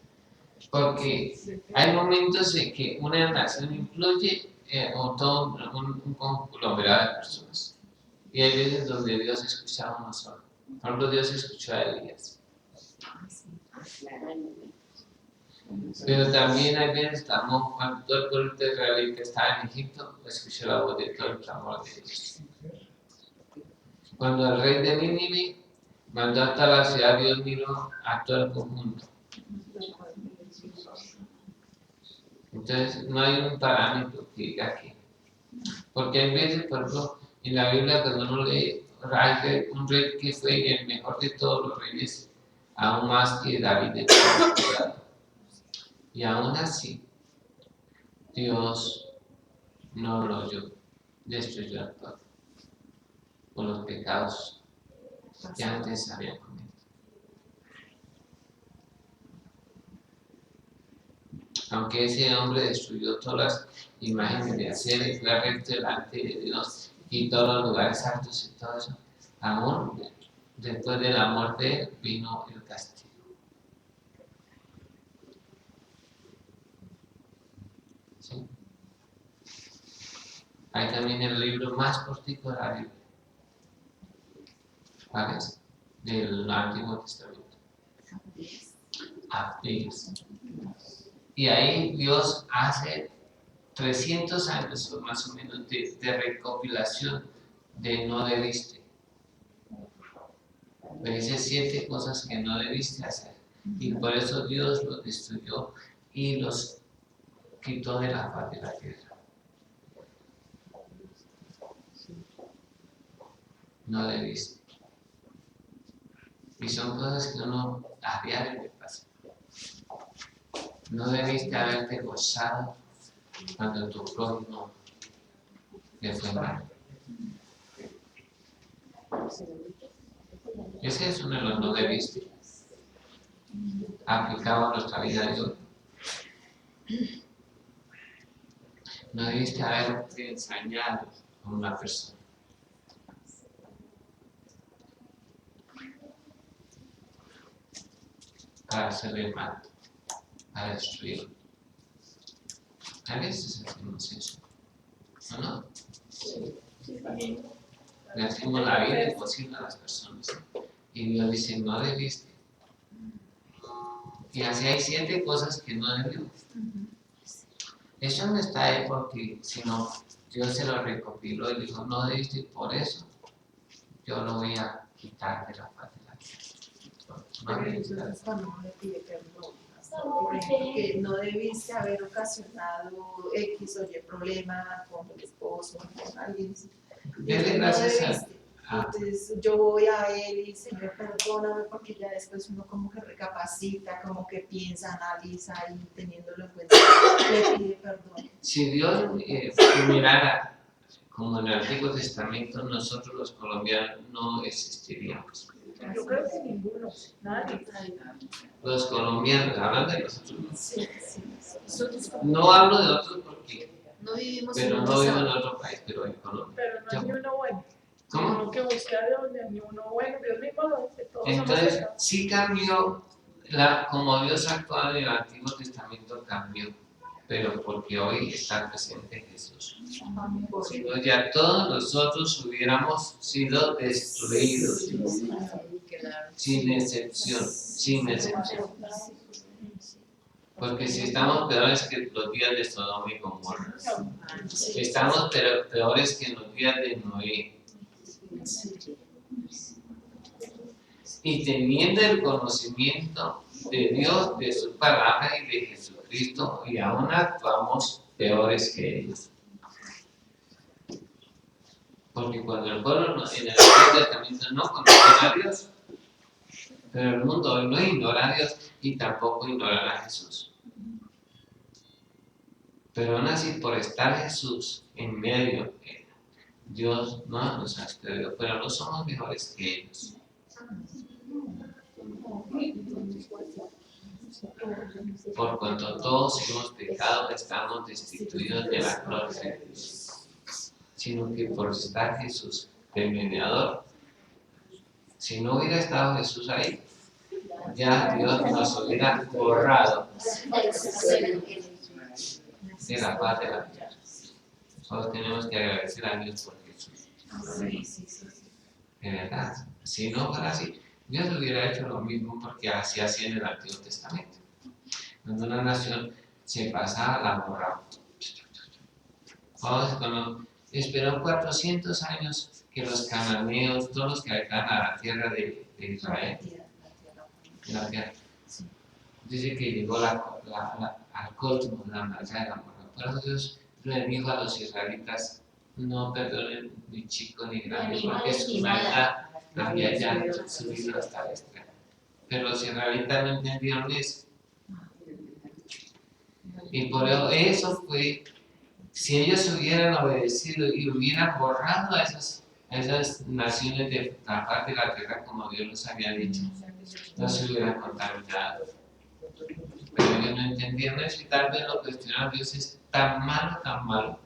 Porque hay momentos en que una nación influye todo un conglomerado de personas. Y hay veces donde Dios escucha a uno solo. Por ejemplo, Dios escuchó a Elías. Pero también hay veces cuando todo el pueblo israelita estaba en Egipto, escuchó la voz de todo el clamor de Dios. Cuando el rey de Nínive mandó hasta la ciudad, Dios miró a todo el conjunto. Entonces no hay un parámetro que diga que. Porque hay veces, por ejemplo, en la Biblia cuando uno lee un rey que fue el mejor de todos los reyes, aún más que David de todos los ciudadanos. Y aún así, Dios no lo oyó, destruyó a todo por los pecados que antes había cometido. Aunque ese hombre destruyó todas las imágenes de acera y fue recto delante de Dios y todos los lugares altos y todo eso, aún después de la muerte vino el castigo. ¿Sí? Hay también el libro más cortico de la Biblia. ¿Cuál es? Del Antiguo Testamento. Abdías. Y ahí Dios hace 300 años o más o menos de recopilación de no debiste. Le dice 7 cosas que no debiste hacer. Y por eso Dios los destruyó y los quitó de la faz de la tierra. No debiste. Y son cosas que uno a diario le pasa. No debiste haberte gozado cuando tu prójimo le fue mal. Ese es uno de los no debiste. Aplicado a nuestra vida de hoy. No debiste haberte ensañado a una persona. Para hacerle mal, para destruirlo. A veces hacemos eso, ¿o no? Le hacemos la vida imposible a las personas. Y Dios dice, no debiste. Y así hay 7 cosas que no debió. Eso no está ahí porque, sino Dios se lo recopiló y dijo, no debiste, por eso yo lo voy a quitar de la faz de la tierra. Pero entonces cuando uno le pide perdón, por ejemplo, que no debiste haber ocasionado X o Y problema con el esposo, con alguien. Dele No gracias debiste. Entonces yo voy a él y Señor, perdóname, porque ya después uno como que recapacita, como que piensa, analiza y teniéndolo en cuenta, le pide perdón. Si Dios mirara como en el Antiguo Testamento, nosotros los colombianos no existiríamos. Yo creo que ninguno, nadie. Los colombianos, hablando de nosotros, Sí. no hablo de otros porque, No vivimos pero en no vivo en pasado. otro país, pero en Colombia. Pero no hay ni uno bueno. ¿Cómo? Uno que busque a Dios, ni uno bueno, Dios mismo lo dice, todos somos Entonces, pecados. sí cambió, como Dios actuaba en el Antiguo Testamento cambió, pero porque hoy está presente Jesús. Si no, ya todos nosotros hubiéramos sido destruidos, sin excepción. Porque si estamos peores que los días de Sodoma y Gomorra, estamos peores que los días de Noé. Y teniendo el conocimiento de Dios, de su palabra y de Jesucristo, y aún actuamos peores que ellos. Porque cuando el pueblo en el Antiguo Testamento no conocía a Dios, pero el mundo hoy no ignora a Dios y tampoco ignora a Jesús. Pero aún así, por estar Jesús en medio, Dios no nos ha escogido, pero no somos mejores que ellos. Por cuanto todos hemos pecado, estamos destituidos de la gloria de Dios. Sino que por estar Jesús de mediador, si no hubiera estado Jesús ahí, ya Dios nos hubiera borrado de la paz de la tierra. Solo tenemos que agradecer a Dios por Jesús. De verdad, si no fuera así, Dios hubiera hecho lo mismo porque así hacía en el Antiguo Testamento. Cuando una nación se pasaba, la borraba. Esperó 400 años que los cananeos, todos los que habitaban a la tierra de Israel, la tierra, dice que llegó al colmo de la maldad de la morra. Por eso Dios le dijo a los israelitas, no perdonen ni chico ni grande, porque su maldad había ya subido hasta el extremo. Pero los israelitas no entendieron eso. Y por eso fue, si ellos hubieran obedecido y hubieran borrado a esas naciones de la parte de la tierra como Dios les había dicho, no se hubieran contaminado. Pero ellos no entendieron eso y tal vez lo cuestionaron. Dios es tan malo,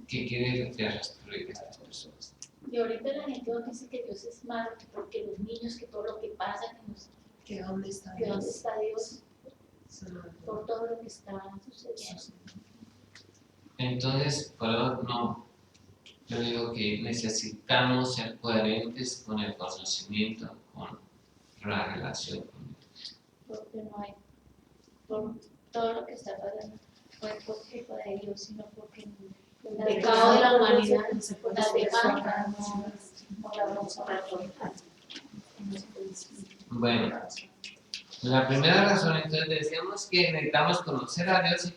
que quiere destruir a estas personas. Y ahorita la gente dice que Dios es malo, porque los niños, que todo lo que pasa, ¿Que dónde está que dónde Dios? está Dios, por todo lo que está sucediendo. Entonces, por eso no, yo digo que necesitamos ser coherentes con el conocimiento, con la relación con Dios. Porque no hay, por todo lo que está pasando, no es por culpa de Dios, sino porque el pecado de la humanidad la demanda no la vamos a resolver. Bueno, la primera razón, entonces decíamos que necesitamos conocer a Dios y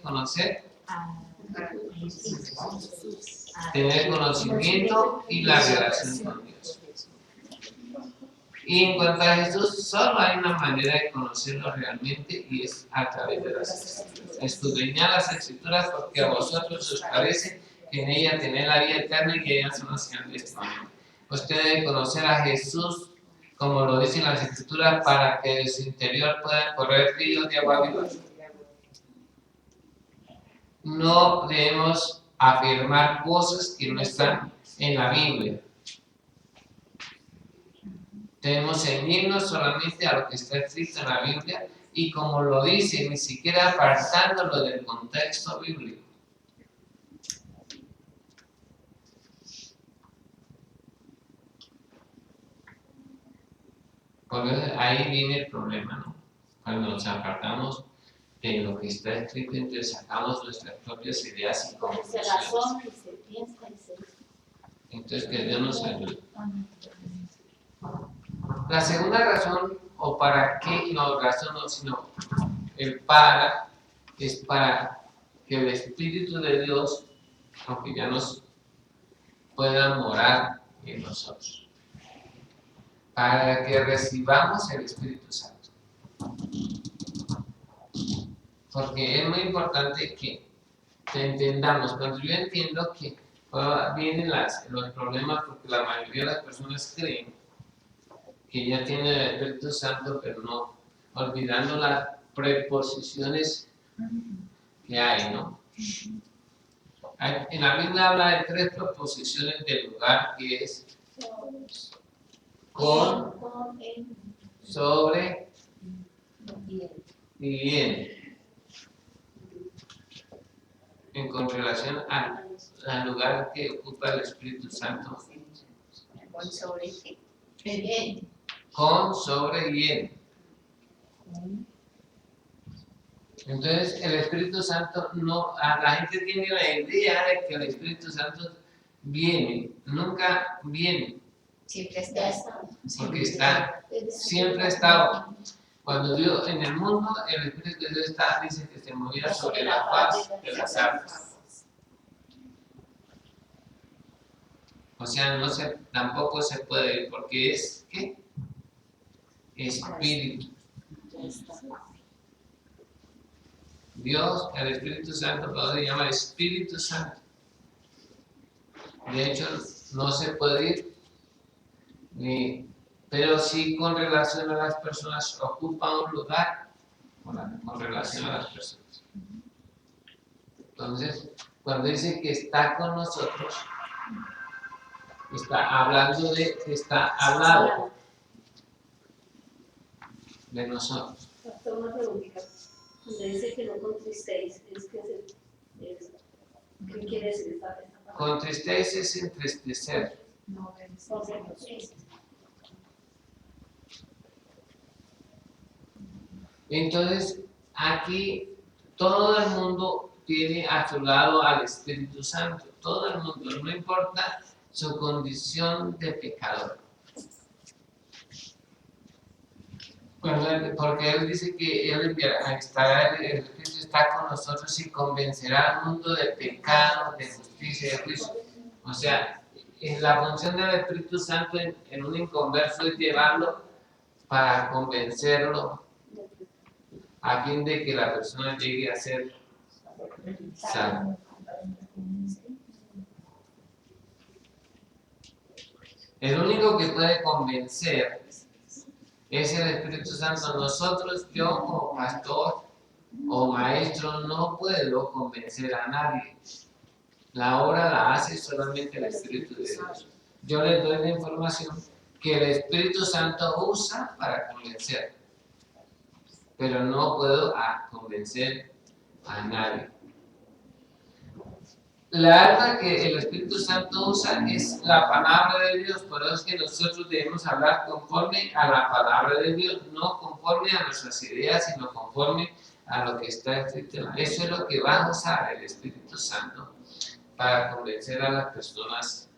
tener conocimiento y la relación con Dios. Y en cuanto a Jesús, solo hay una manera de conocerlo realmente y es a través de las Escrituras. Escudriñad las Escrituras porque a vosotros os parece que en ella tenéis la vida eterna y que ellas son las que han testimonio. Usted debe conocer a Jesús, como lo dicen las Escrituras, para que de su interior puedan correr ríos de agua viva. No debemos afirmar cosas que no están en la Biblia. Debemos ceñirnos solamente a lo que está escrito en la Biblia y como lo dice, ni siquiera apartándolo del contexto bíblico. Porque ahí viene el problema, ¿no? Cuando nos apartamos de lo que está escrito, entonces sacamos nuestras propias ideas y Porque se conclusiones. razona y se piensa y se... Entonces, que Dios nos ayude. La segunda razón, o para qué, no razón no, sino el para, es para que el Espíritu de Dios, aunque ya nos pueda morar en nosotros. Para que recibamos el Espíritu Santo. Porque es muy importante que entendamos. Cuando yo entiendo que vienen los problemas, porque la mayoría de las personas creen que ya tienen el Espíritu Santo, pero no, olvidando las preposiciones que hay, ¿no? En la Biblia habla de 3 preposiciones del lugar, que es con, sobre y en. Con relación al lugar que ocupa el Espíritu Santo. ¿Con sobre qué? Bien. Con, sobre y en. Entonces, el Espíritu Santo no, la gente tiene la idea de que el Espíritu Santo viene, nunca viene, Siempre Ya está. está. porque siempre ha estado. Cuando Dios en el mundo, el Espíritu de Dios está, dice que se movía sobre la faz de las aguas. O sea, tampoco se puede ir, porque es, ¿qué? Espíritu. Dios, el Espíritu Santo, lo se llama Espíritu Santo. De hecho, no se puede ir, pero sí con relación a las personas, ocupa un lugar con relación a las personas. Entonces, cuando dice que está con nosotros, está hablando de que está al lado de nosotros. Pastor, una pregunta. Cuando dice que no contristéis, ¿qué quiere decir esta palabra? Contristéis es entristecer. Entonces, aquí todo el mundo tiene a su lado al Espíritu Santo, todo el mundo, no importa su condición de pecador. Porque Él dice que Él estará, el Espíritu está con nosotros y convencerá al mundo de pecado, de justicia y de juicio. O sea, la función del Espíritu Santo en un inconverso es llevarlo para convencerlo a fin de que la persona llegue a ser salva. El único que puede convencer es el Espíritu Santo. Nosotros, yo como pastor o maestro, no puedo convencer a nadie. La obra la hace solamente el Espíritu de Dios. Yo les doy la información que el Espíritu Santo usa para convencer, pero no puedo convencer a nadie. La arma que el Espíritu Santo usa es la palabra de Dios, por eso es que nosotros debemos hablar conforme a la palabra de Dios, no conforme a nuestras ideas, sino conforme a lo que está escrito. Eso es lo que va a usar el Espíritu Santo para convencer a las personas,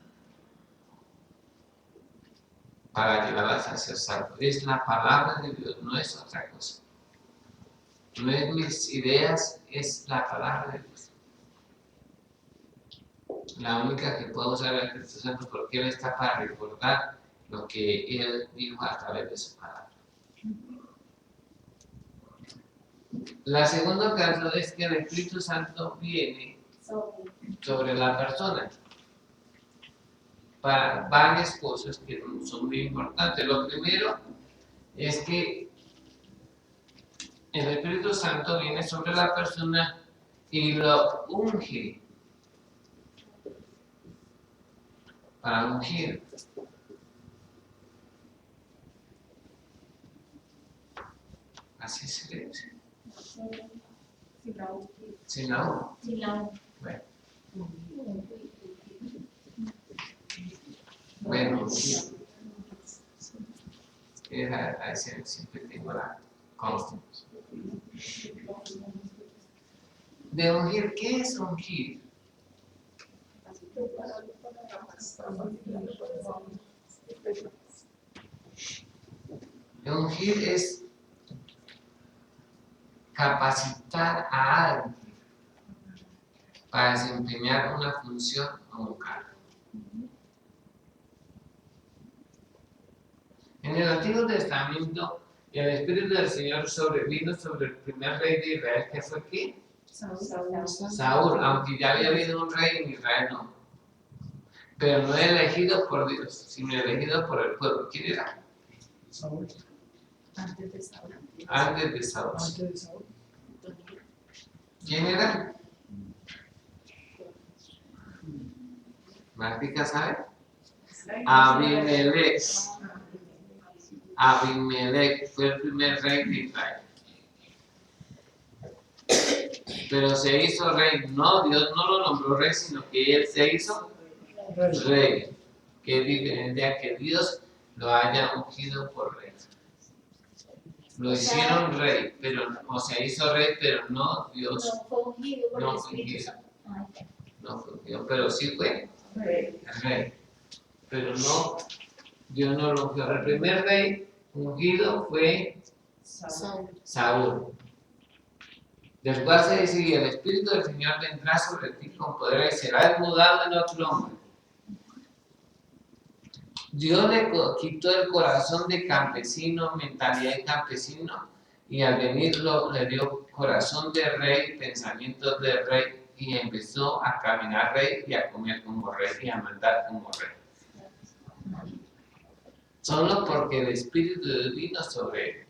para llevarlas a ser salvos. Es la palabra de Dios, no es otra cosa. No es mis ideas, es la palabra de Dios. La única que puedo usar es el Espíritu Santo porque Él está para recordar lo que Él dijo a través de su palabra. La segunda caso es que el Espíritu Santo viene sobre la persona para varias cosas que son muy importantes. Lo primero es que el Espíritu Santo viene sobre la persona y lo unge. Para ungir. Así se le dice. Sin la U. Bueno. Bueno, ahí siempre tengo la constante. De ungir, ¿qué es ungir? Ungir es capacitar a alguien para desempeñar una función o un cargo. En el Antiguo Testamento, el Espíritu del Señor sobrevino sobre el primer rey de Israel, que fue ¿quién? Saúl, aunque ya había habido un rey en Israel, no. Pero no elegido por Dios, sino elegido por el pueblo. ¿Quién era? Saúl. Antes de Saúl. Antes de Saúl. ¿Quién era? ¿Martica sabe? Abimelech. Abimelech fue el primer rey de Israel. Pero se hizo rey, no, Dios no lo nombró rey, sino que él se hizo rey. Que es diferente a que Dios lo haya ungido por rey. Lo hicieron rey, pero o se hizo rey, pero no Dios. No fue ungido por el No fue Espíritu ungido. Santo. No fue ungido, pero sí fue rey. Pero no, Dios no lo ungió. El primer rey ungido fue Saúl, del cual se dice: y el Espíritu del Señor vendrá sobre ti con poder y serás mudado en otro hombre. Dios le quitó el corazón de campesino, mentalidad de campesino, y al venir le dio corazón de rey, pensamientos de rey, y empezó a caminar rey y a comer como rey y a mandar como rey. Solo porque el Espíritu de Dios vino sobre él.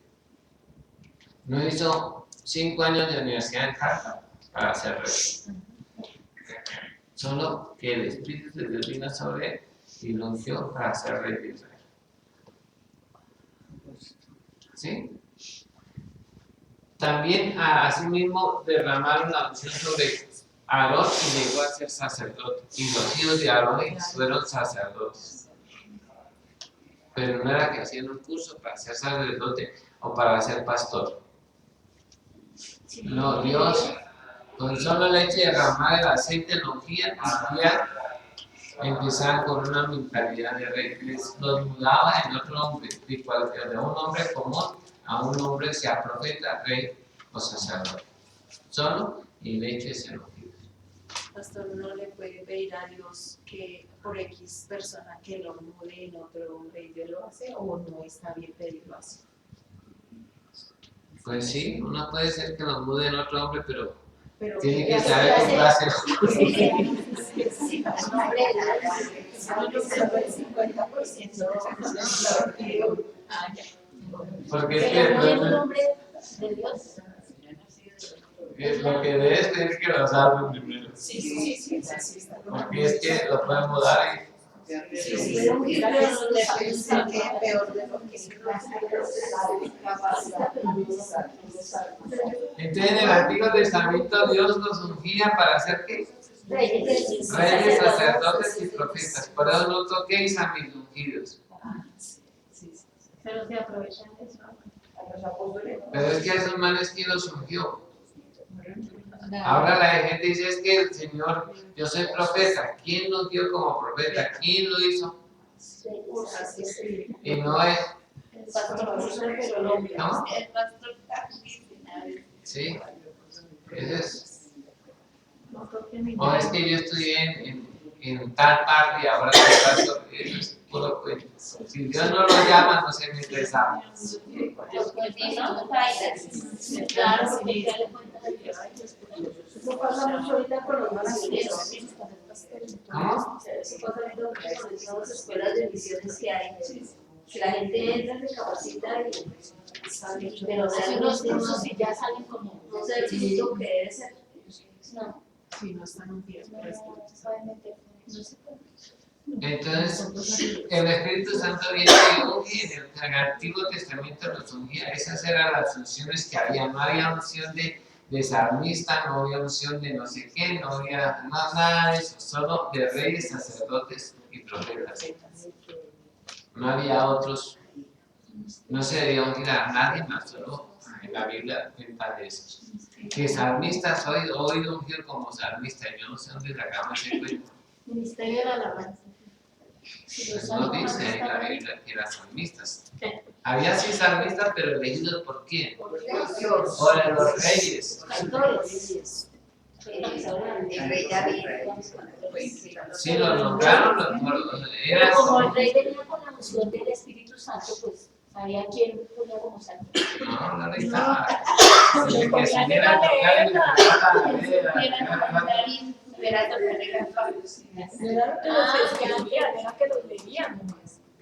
No hizo 5 años de universidad en Harvard para ser rey. Solo que el Espíritu de Dios vino sobre él y lo ungió para ser rey de Israel. ¿Sí? También asimismo derramaron la unción sobre Aarón y llegó a ser sacerdote. Y los hijos de Aarón fueron sacerdotes. Pero no era que hacían un curso para ser sacerdote o para ser pastor. No, Dios con solo el hecho de derramar el aceite lo ungían, empezaban con una mentalidad de rey, los mudaba en otro hombre, de un hombre común a un hombre, sea profeta, rey o sacerdote. Solo el hecho de ser ungido. Pastor, uno le puede pedir a Dios que por X persona que lo mude en otro hombre y Dios lo hace, o no está bien pedirlo así. Pues sí, uno puede ser que nos mude en otro hombre, pero tiene ya que saber se qué clase. Porque es que pero no en nombre de Dios. lo que debes es que lo salve primero. Sí. Porque es que lo podemos dar y peor de lo que entonces en el Antiguo Testamento Dios los ungía para hacer ¿qué? Reyes, sacerdotes y profetas. Por eso no toquéis a mis ungidos. Pero se aprovechan de eso. Pero es que a esos manes ¿quién los ungió? Ahora la gente dice es que el Señor, yo soy profeta. ¿Quién nos dio como profeta? ¿Quién lo hizo? Y no es. El pastor ¿No? El pastor también. Sí. Ese es. O es que yo estudié en tal parte y ahora soy pastor. Eso es puro cuento. Si Dios no lo llama, no se mete esa. Claro, porque ya le cuentan a Dios. Eso pasa mucho ahorita con los manasieros. ¿Cómo? Eso pasa ahorita con las escuelas de misiones que hay. Que la gente entra, se capacita y pero hacen los cursos y ya salen como no sé el fruto que debe ser. No. Sí, no están ungidos. No pueden meter. No se puede. Entonces, el Espíritu Santo viene y unge. En el Antiguo Testamento los ungía. Esas eran las funciones que había. No había unción de salmista, no había unción de no sé qué, no había nada de eso. Solo de reyes, sacerdotes y profetas. No había otros. No se debía ungir a nadie más. Solo en la Biblia cuenta de eso. Que salmista soy, hoy ungido como salmista. Yo no sé dónde sacamos ese cuento. Ministerio de la alabanza. Pues no dice en la Biblia que eran salmistas. Había sí salmistas, pero elegidos por quién? Por los reyes. Cantores. El rey David. Sí, los nombraron, Pero como el rey venía con la unción del Espíritu Santo, pues sabía quién ponía como santo. No, no necesitaba. Dice que si viera a tocar en Era que los leían.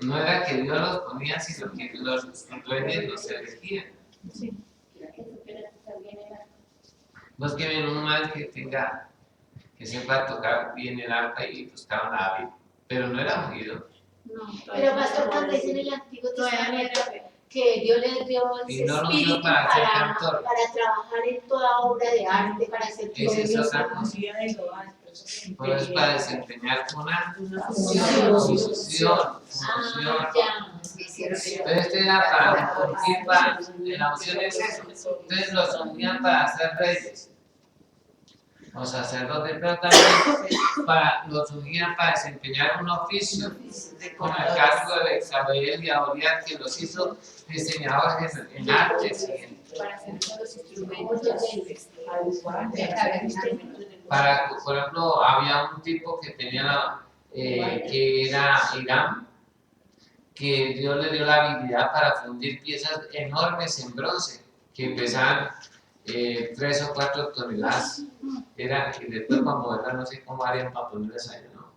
no era que Dios los ponía, sino que los reyes los elegían. Sí. No es que ven un mal que sepa tocar bien el arpa y buscaba una ave, pero no era ungido. No, pero pastor, cuando dice en el Antiguo Testamento que Dios les dio Y ese no lo espíritu dio para ser cantor. para trabajar en toda obra de arte, para hacer Esa es otra cosa. Pero es para desempeñar una función. Ah, ya. Entonces era para ungir, la opción es eso. Entonces los ungían para ser reyes o sacerdotes, pero también los ungían para desempeñar un oficio, como el caso de Bexabel y Aholiab, que los hizo diseñadores en artes. Para hacer los instrumentos. Por ejemplo, había un tipo que tenía, que era Hiram, que Dios le dio la habilidad para fundir piezas enormes en bronce, que pesaban 3 o 4 toneladas. Era, y después para moverla no sé cómo harían para ponerlas ahí, ¿no?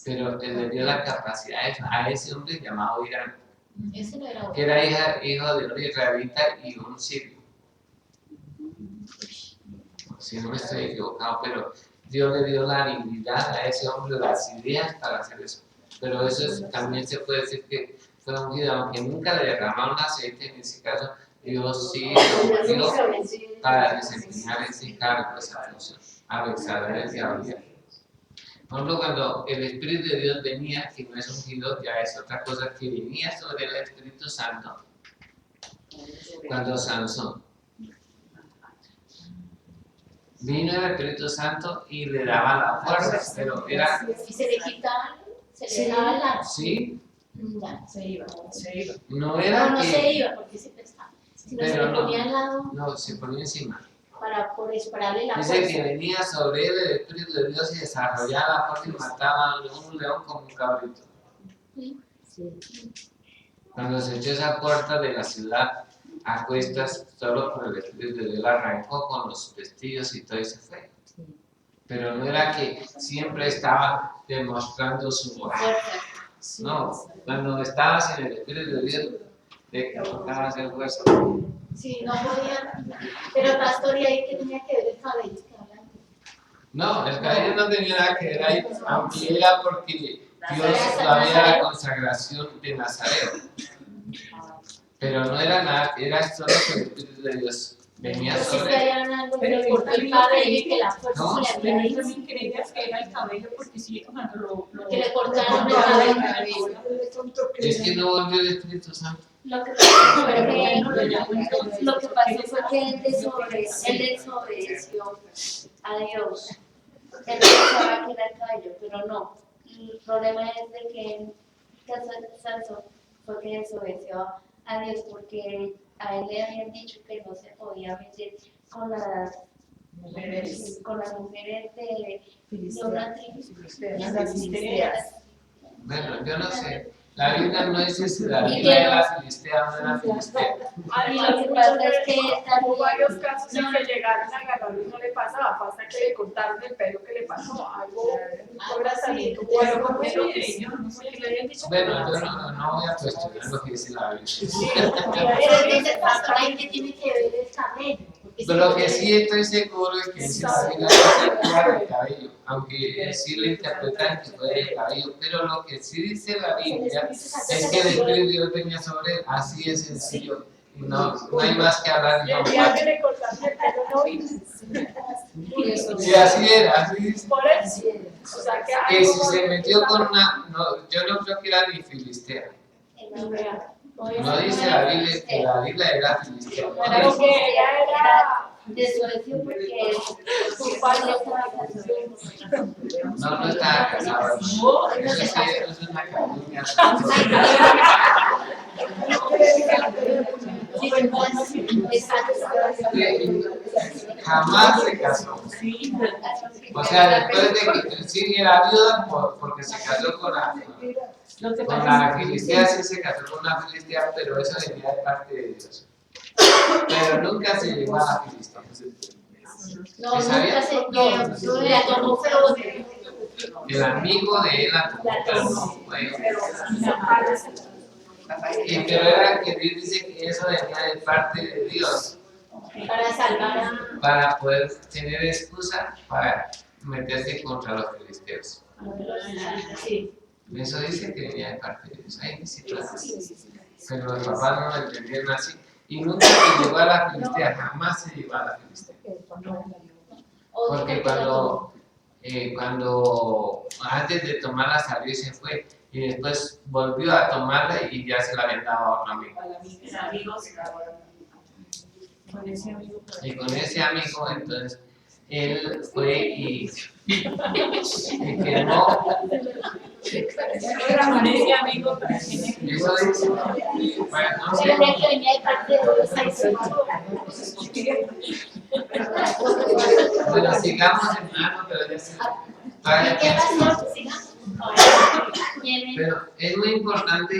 Pero le dio la capacidad a ese hombre llamado Hiram, Ese no era que era hijo de un israelita y un sirio. Si no me estoy equivocado, pero Dios le dio la habilidad a ese hombre, las ideas para hacer eso. Pero eso también se puede decir que fue ungido, aunque nunca le derramaron aceite, en ese caso Dios sí lo ungió para desempeñar ese cargo, esa función, a Bexabel y a Aholiab. Por ejemplo, cuando el Espíritu de Dios venía, que no es ungido, ya es otra cosa que venía sobre el Espíritu Santo, cuando Sansón Vino el Espíritu Santo y le daba la fuerza, pero era, Y se le quitaban, se le daba la... sí, Ya. Se iba. no era No se que, iba porque se prestaba, sino se pero le no, ponía al lado no, se ponía encima. para darle la Dice que fuerza. venía sobre él el Espíritu de Dios y desarrollaba la fuerza y mataba a un león como un cabrito. Cuando se echó esa puerta de la ciudad a cuestas, solo por el Espíritu de Dios la arrancó con los vestidos y todo y se fue. Pero no era que siempre estaba demostrando su moral. No, cuando estabas en el Espíritu de Dios, demostrabas el fuerza. Sí, no podía. Pero pastor, ¿y ahí qué tenía que ver el cabello que hablan? No, el cabello no tenía nada que ver ahí, aunque era porque Dios todavía la consagración de Nazareo. Pero no era nada, era solo que el Espíritu de Dios venía Pues es que sobre él. había algo que le cortó el cabello y que la fuerza No, se le Pero había yo ido. también creía que era el cabello porque sí, cuando lo Que le cortaron el cabello. Es que no volvió el Espíritu Santo. Lo que pasó fue que él desobedeció a Dios. Él pensaba que era el cabello, pero no. El problema es de que Sansón fue que desobedeció a Dios porque a él le habían dicho que no se podía meter con las mujeres de una tribu. Las filisteas. Bueno, yo no sé. La Biblia no dice si David era filistea o no era filistea. Además, Lo que pasa es que hubo varios casos en que llegaron a agarrarlo y no le pasaba, hasta que le cortaron el pelo que le pasó, algo, un sobresalimiento, pero por medio de ellos, no sé qué le habían dicho. Bueno, yo no voy a cuestionar lo que dice la Biblia. Pero dice el pastor ahí que tiene que ver el cabello. Pero lo que sí estoy seguro es que dice la Biblia no se el cabello, aunque sí le interpretan que fue el cabello, pero lo que sí dice la Biblia es que el Espíritu de Dios venía sobre él, así es sencillo. No hay más que hablar. Y el día que le cortaron el pelo no vino. Sí, así era, así dice. Por eso. O sea que Que si se metió con una, no, yo no creo que era ni filistea. No dice la Biblia que la Biblia era filistea. Pero que ella era Desobedeció porque su padre estaba casado. No estaba casado. Eso es una calumnia. Jamás se casó. O sea, después de que sí era viuda porque se casó con la filistea, sí se casó con una filistea, pero eso venía de parte de Dios. Pero nunca se llegó a la filistea. No, nunca se no le tomó feo. El amigo de él la tomó, pero no fue. Pero era que Dios dice que eso venía de parte de Dios. Para salvar Para poder tener excusa para meterse contra los filisteos. Sí. Eso dice que venía de parte de Dios. Ahí dice claro. Pero los papás no lo entendieron así. Y nunca se llegó a la filistea, jamás se llegó a la filistea. Porque cuando antes de tomarla salió y se fue, y después volvió a tomarla y ya se la habían dado a otro amigo. Y con ese amigo, entonces, él fue y quemó. Y eso dice, bueno, no sé. que venía de parte de Bueno, sigamos hermano, pero ya se vaya. ¿Qué pasó? Sigamos. Pero es muy importante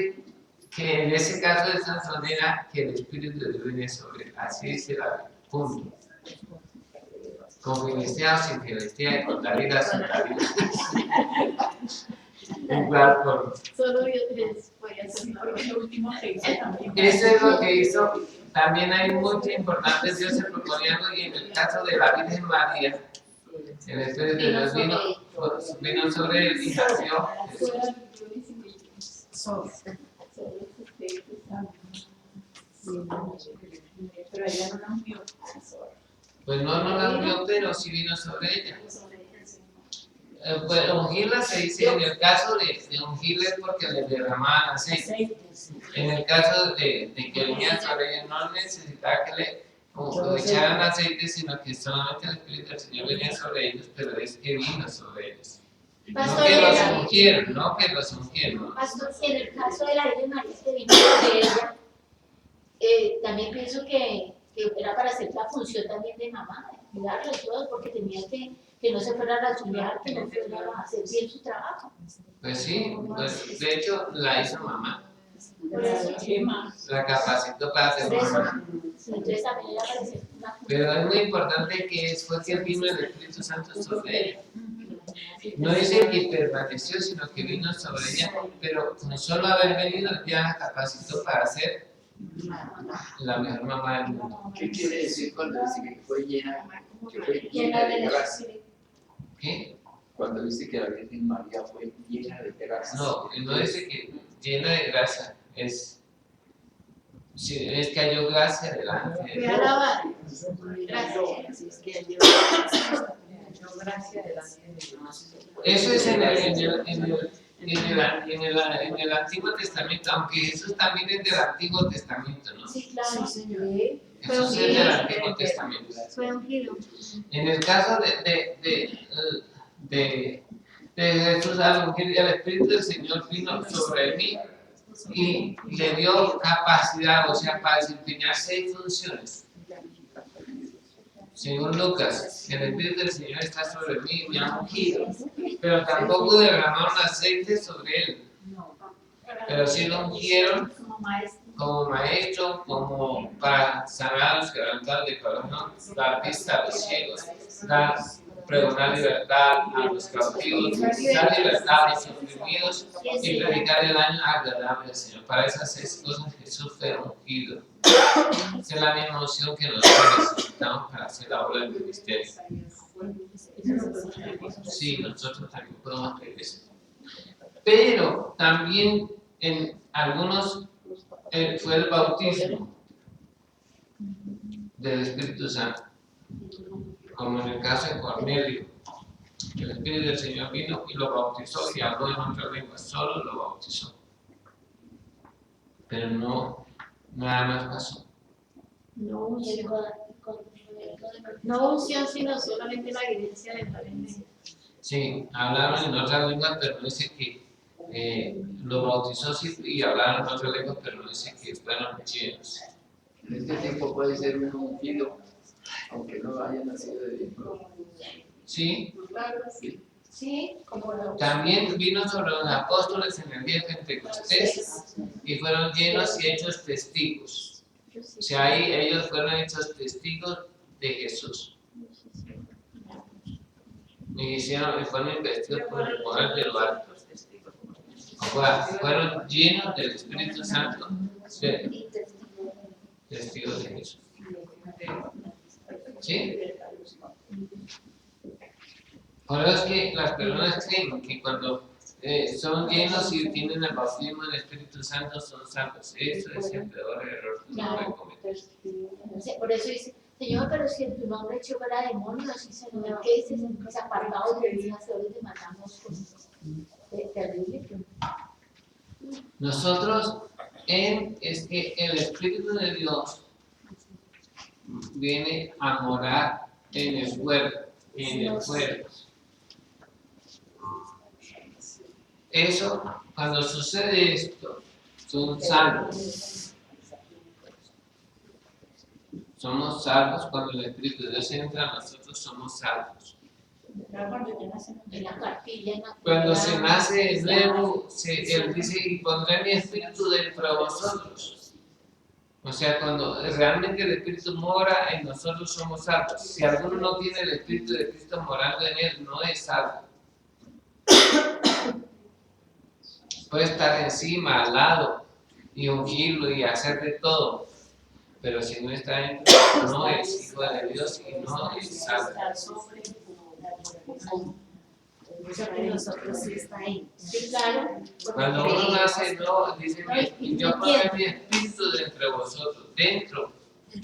que en ese caso de Sansón era que el Espíritu de Dios viene sobre él. Así dice la Biblia. Punto. Con filistea o sin filistea, con David o sin David. Igual por. Solo Dios les puede hacer. Eso es lo que hizo. También hay mucho importante. Dios se proponía algo y en el caso de la Virgen María, el Espíritu de Dios vino sobre él y nació Jesús. Pero ella no la vio. Pues no la vio, pero sí vino sobre ella. Pues ungirla se dice en el caso de ungirla es porque le derramaban aceite. En el caso de que venía sobre ella, no necesitaba que le o echaran aceite, sino que solamente el Espíritu del Señor venía sobre ellos, pero es que vino sobre ellos. Pastor, No que los ungieron, no que los ungieron. Pastor, en el caso de la Virgen María que vino sobre ella, también pienso que era para hacer la función también de mamá, de cuidarlos todos, porque tenía que no se fuera a rasurar, que no fuera a hacer bien su trabajo. Pues sí, pues, de hecho la hizo mamá, Por eso, la capacitó para ser por eso, mamá. entonces también era para hacer una función. Pero es muy importante que fue que vino el Espíritu Santo sobre ella. No dice que permaneció, sino que vino sobre ella, pero con solo haber venido ya la capacitó para ser la mejor mamá del mundo. ¿Qué quiere decir cuando dice que fue llena Llena de de gracia? ¿Qué? Cuando dice que la Virgen María fue llena de gracia. No, no dice que llena de gracia, es que halló gracia delante de Fue Dios. alabada. Gracias. Gracias delante de Dios. Eso es en el Antiguo Testamento, aunque Jesús también es del Antiguo Testamento, ¿no? Sí, claro. Jesús es del Antiguo Testamento. Fue ungido. En el caso de Jesús, al ungir, el Espíritu del Señor vino sobre mí y le dio capacidad, o sea, para desempeñar 6 funciones. Según Lucas, el Espíritu del Señor está sobre mí y me ha ungido, pero tampoco derramaron aceite sobre él. Pero sí lo ungieron como maestro, como para sanar a los quebrantados de corazón, dar vista a los ciegos, dar pregonar libertad a los cautivos, dar libertad a los oprimidos y predicar el año agradable al Señor. Para esas 6 cosas Jesús fue ungido. Esa es la misma unción que nosotros necesitamos para hacer la obra del ministerio. Sí, nosotros también podemos pedir eso. Pero también en algunos fue el bautismo del Espíritu Santo, como en el caso de Cornelio. El Espíritu del Señor vino y lo bautizó y habló en otra lengua, solo lo bautizó. Pero no, nada más pasó. No unción, sino solamente la evidencia de la bendición. Sí, hablaron en otras lenguas, pero no dice que lo bautizó sí, y hablaron en otras lenguas, pero no dice que fueron llenos. En este tiempo puede ser un ungido, aunque no haya nacido de Dios. Sí, Sí, como lo. también vino sobre los apóstoles en el día de Pentecostés y fueron llenos y hechos testigos. O sea, ahí ellos fueron hechos testigos de Jesús. Y fueron investidos por el poder del alto. Fueron llenos del Espíritu Santo, testigos de Jesús. ¿Sí? Por eso es que las personas creen que cuando son llenos y tienen el bautismo del Espíritu Santo son salvos. Eso es el peor error que uno puede cometer. Por eso dice, Señor, pero si en tu nombre echó fuera demonios, y Señor, ¿qué dices? Pues apartados de mí, hacedores de matamos cosas. Terrible. Nosotros, es que el Espíritu de Dios viene a morar en el cuerpo, Eso, cuando sucede esto, son salvos. Somos salvos cuando el Espíritu de Dios entra a nosotros, somos salvos. En la cartilla, en la Cuando se nace de nuevo, Él dice, y pondré mi Espíritu dentro de vosotros. O sea, cuando realmente el Espíritu mora en nosotros, somos salvos. Si alguno no tiene el Espíritu de Cristo morando en él, no es salvo. Puede estar encima, al lado, y ungirlo y hacer de todo. Pero si no está dentro, no es hijo de Dios y no es salvo. Nosotros sí está ahí. Sí, claro. Cuando uno nace, no, dice, y yo pondré mi Espíritu dentro de vosotros, dentro,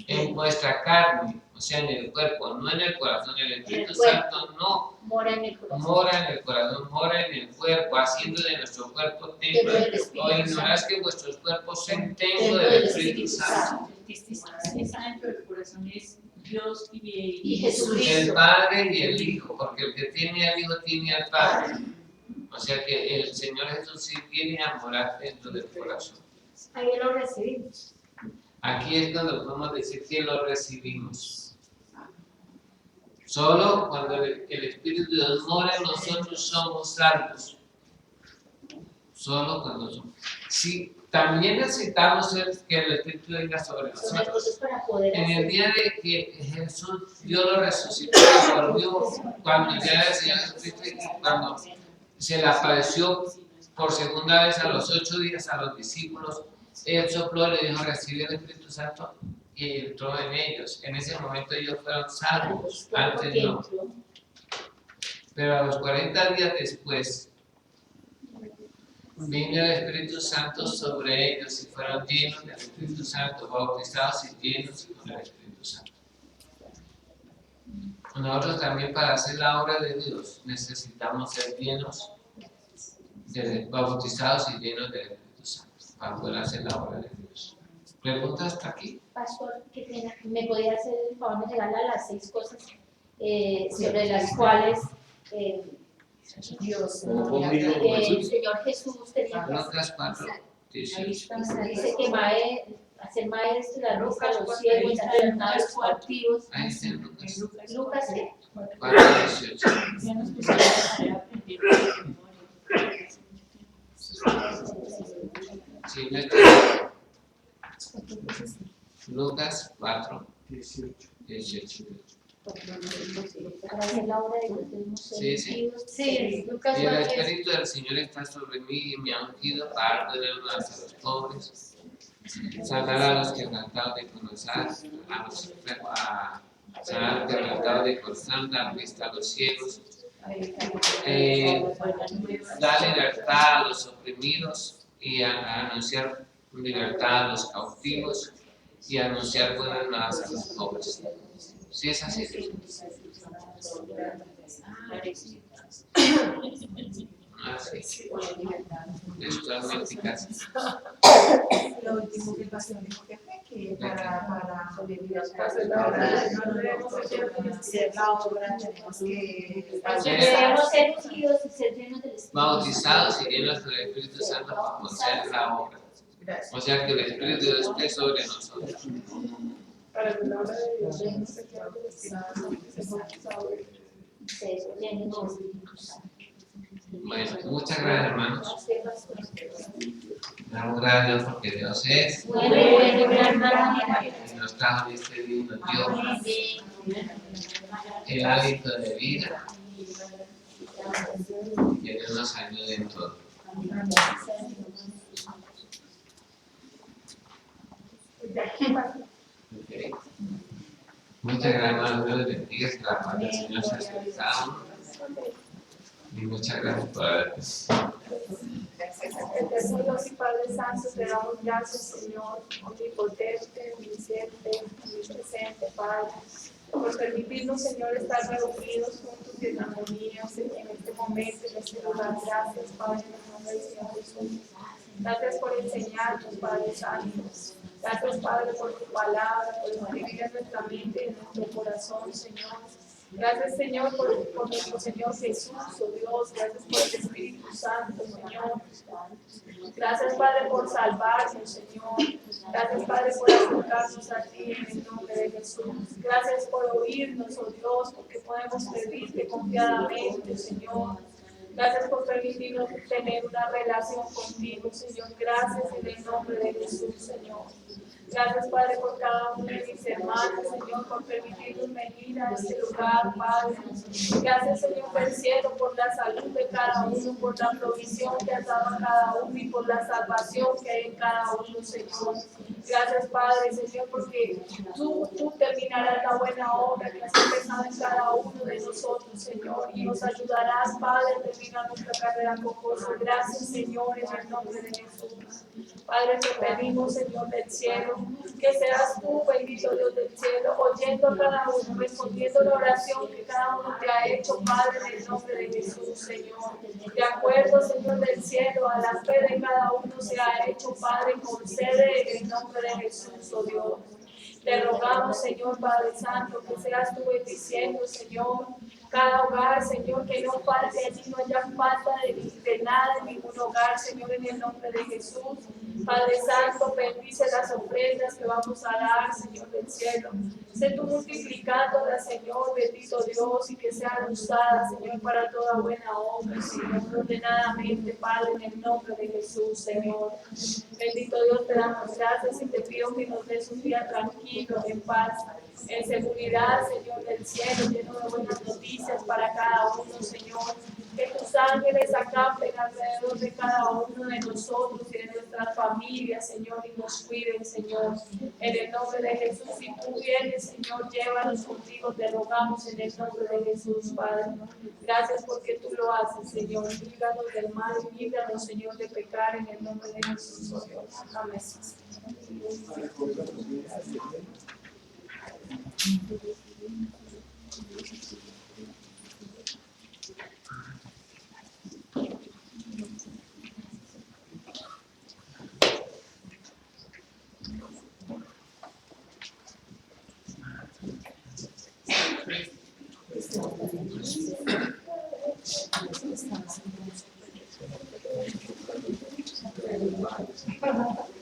en vuestra carne, o sea, en el cuerpo, no en el corazón. El Espíritu Santo no mora en el corazón, mora en el corazón, mora en el cuerpo, haciendo de nuestro cuerpo templo. O ignoráis que vuestros cuerpos son templo del Espíritu Santo. está dentro del corazón es Dios y Y El Jesucristo. Padre y el Hijo, porque el que tiene al Hijo tiene al Padre. O sea que el Señor Jesús sí viene a morar dentro del corazón. Ahí lo recibimos. Aquí es donde podemos decir que lo recibimos. Solo cuando el Espíritu de Dios mora en nosotros somos salvos. Solo cuando somos. Sí, también necesitamos que el Espíritu venga sobre Son las nosotros. cosas para poder En el hacer. día de que Jesús, Dios lo resucitó y volvió, cuando ya era el Señor Jesucristo y cuando se le apareció por segunda vez a los 8 días a los discípulos, Él sopló y le dijo, recibe el Espíritu Santo y entró en ellos. En ese momento ellos fueron salvos, antes no. Pero a los 40 días después, vino el Espíritu Santo sobre ellos y fueron llenos del Espíritu Santo, bautizados y llenos con el Espíritu Santo. Nosotros también para hacer la obra de Dios necesitamos ser llenos, bautizados y llenos del Espíritu Santo para poder hacer la obra de Dios. ¿Pregunta hasta aquí? Pastor, qué pena, ¿me podía hacer el favor de regalar las 6 cosas sobre las cuales Dios, el Señor Jesús tenía Lucas 4, 18. dice que hacer maestro, la roca, los ciegos, entrenar los cautivos. Ahí está en Lucas Lucas, ¿qué? 4, 18. Ya nos pusimos a aprender. Sí, no está. Lucas 4, 18. Para hacer la obra de Dios debemos ser Sí, sí. ungidos. Sí, Lucas Y el 4. Espíritu del Señor está sobre mí y me ha ungido para dar buenas a los pobres, sanar a los quebrantados de conocer, a sanar quebrantados de corazón, dar vista a los ciegos, dar libertad a los oprimidos y a anunciar libertad a los cautivos y anunciar buenas nuevas a los pobres. Sí, es así. Así. Es totalmente eficaz. Lo último que el pastor dijo que fue que para sobrevivir Hacer la obra, no debemos hacer la obra tenemos que Debemos ser ungidos y ser llenos del Espíritu. Bautizados y llenos del Espíritu Santo para hacer la obra. O sea que el Espíritu de Dios esté sobre nosotros. para la obra de Dios, debemos ser llenos del Espíritu Santo y ser bautizados. Ser llenos del Espíritu Santo. Bueno, muchas gracias, hermanos. Damos gracias a Dios porque Dios es Bueno, gran manera. y nos trajo en este día, nos dio el hábito de vida. Que Dios nos ayude en todo. Okay. Muchas gracias, hermanos. Dios les bendiga. Que la paz del Señor sea sobre cada uno. Y muchas gracias por haber Eterno Dios y Padre Santo, te damos gracias, Señor, omnipotente, omnisciente, omnipresente, Padre, por permitirnos, Señor, estar reunidos juntos y en armonía en este momento, en este lugar. Gracias, Padre, en el nombre del Señor Jesús. Gracias por enseñarnos, Padre Santo. Gracias, Padre, por tu palabra, por escribir en nuestra mente y en nuestro corazón, Señor. Gracias, Señor, por nuestro Señor Jesús, oh Dios. Gracias por el Espíritu Santo, Señor. Gracias, Padre, por salvarnos, Señor. Gracias, Padre, por acercarnos a ti en el nombre de Jesús. Gracias por oírnos, oh Dios, porque podemos pedirte confiadamente, Señor. Gracias por permitirnos tener una relación contigo, Señor. Gracias en el nombre de Jesús, Señor. Gracias, Padre, por cada uno de mis hermanos, Señor, por permitirnos venir a este lugar, Padre. Gracias, Señor del cielo, por la salud de cada uno, por la provisión que has dado a cada uno y por la salvación que hay en cada uno, Señor. Gracias, Padre, Señor, porque tú terminarás la buena obra que has empezado en cada uno de nosotros, Señor, y nos ayudarás, Padre, a terminar nuestra carrera con gozo. Gracias, Señor, en el nombre de Jesús. Padre, te pedimos, Señor del cielo, que seas tú, bendito Dios del cielo, oyendo a cada uno, respondiendo la oración que cada uno te ha hecho, Padre, en el nombre de Jesús, Señor. De acuerdo, Señor del cielo, a la fe de cada uno se ha hecho, Padre, concede en el nombre de Jesús, oh Dios. Te rogamos, Señor Padre Santo, que seas tú bendiciendo, Señor, cada hogar, Señor, que no falte allí, no haya falta de nada en ningún hogar, Señor, en el nombre de Jesús. Padre Santo, bendice las ofrendas que vamos a dar, Señor del cielo. Sé tú multiplicándolas, Señor, bendito Dios, y que sean usadas, Señor, para toda buena obra, Señor, ordenadamente, Padre, en el nombre de Jesús, Señor. Bendito Dios, te damos gracias y te pido que nos des un día tranquilo, en paz, en seguridad, Señor del cielo, lleno de buenas noticias para cada uno, Señor. Que tus ángeles acampen alrededor de cada uno de nosotros y de nuestras familias, Señor, y nos cuiden, Señor. En el nombre de Jesús, si tú vienes, Señor, llévanos contigo, te rogamos en el nombre de Jesús, Padre. Gracias porque tú lo haces, Señor. Líbranos del mal y líbranos, Señor, de pecar en el nombre de Jesús, oh Dios. Amén.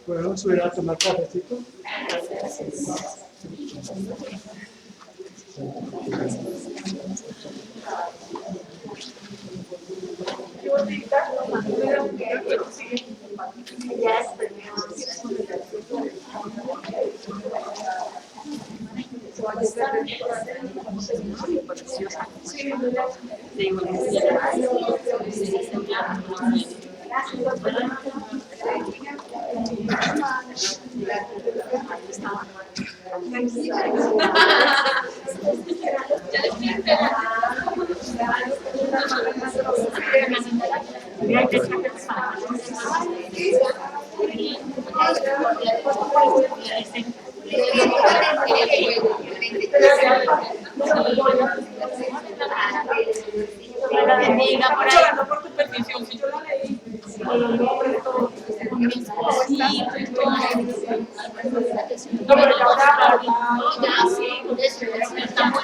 ¿Podemos subir a tomar cafecito? Llorando por tu petición, si yo la leí. No, pero ya ahora, Ya, sí, por eso estamos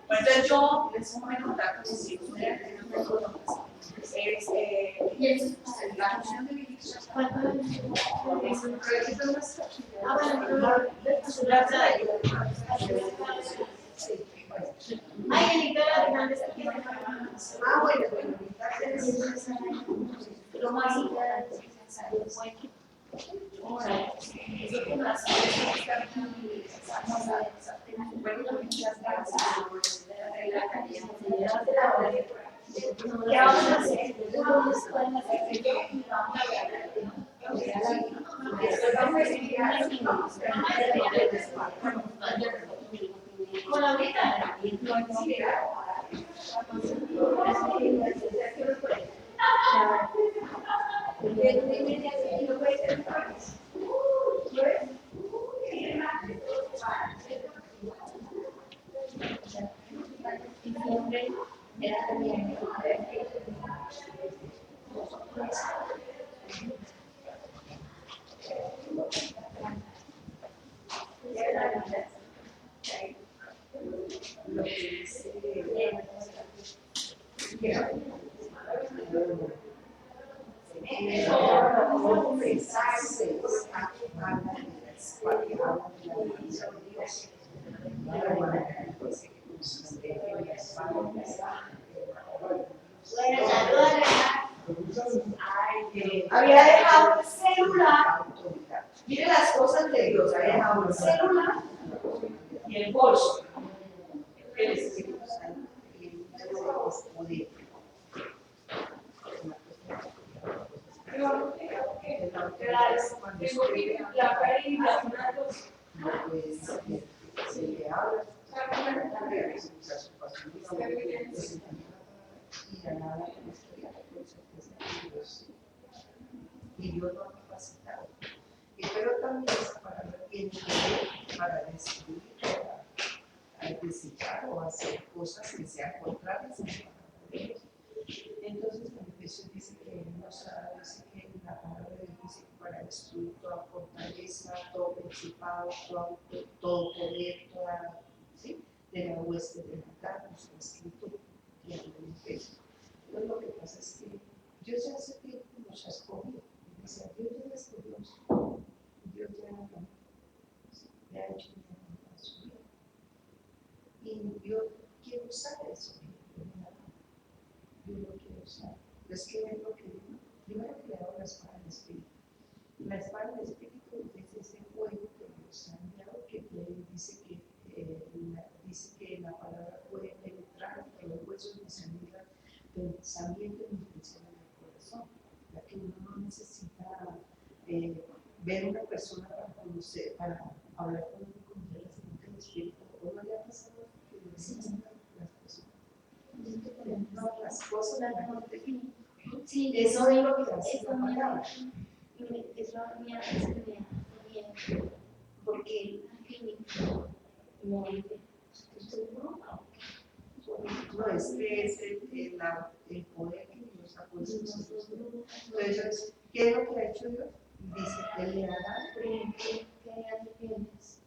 Entonces yo les comento datos y es la función de ministro. Es un proyecto de nuestra Lo más importante ¿qué vamos a hacer? Con la vida. Había dejado el celular, mire las cosas de Dios, había dejado el celular y el bolso. El Espíritu Santo. Y Dios lo ha capacitado. Pero también esa palabra tiene poder para destruir, para desechar o hacer cosas que sean contrarias a la palabra de Dios. Entonces, en Efesios dice que dice que la palabra de Dios dice que para destruir toda fortaleza, todo principado, todo poder, toda, ¿sí? De la hueste de maldad, nos está escrito en el Efesios. Entonces, lo que pasa es que Dios ya hace tiempo nos ha escogido. Dice, Dios ya la escogió, Dios ya le ha hecho un llamado a su vida. Y yo quiero usar eso. Yo lo quiero usar. Es que es lo que digo. Primero que le hago la espada del Espíritu. La espada del Espíritu es ese fuego que Dios ha enviado, que dice que la palabra puede penetrar en los huesos y sanidad, pensamiento y intención del corazón. Ya que uno no necesita ver una persona para conocer, para hablar con uno, conocer la siguiente del Espíritu. ¿Cómo le ha pasado? Sí, las personas. No, las cosas sí, eso es lo que hace la palabra. Eso me hace porque no No, es que es el poder que Dios ha puesto en nosotros. Entonces, ¿qué es lo que ha hecho Dios? Dice, Él le hará. por ejemplo, que hay bienes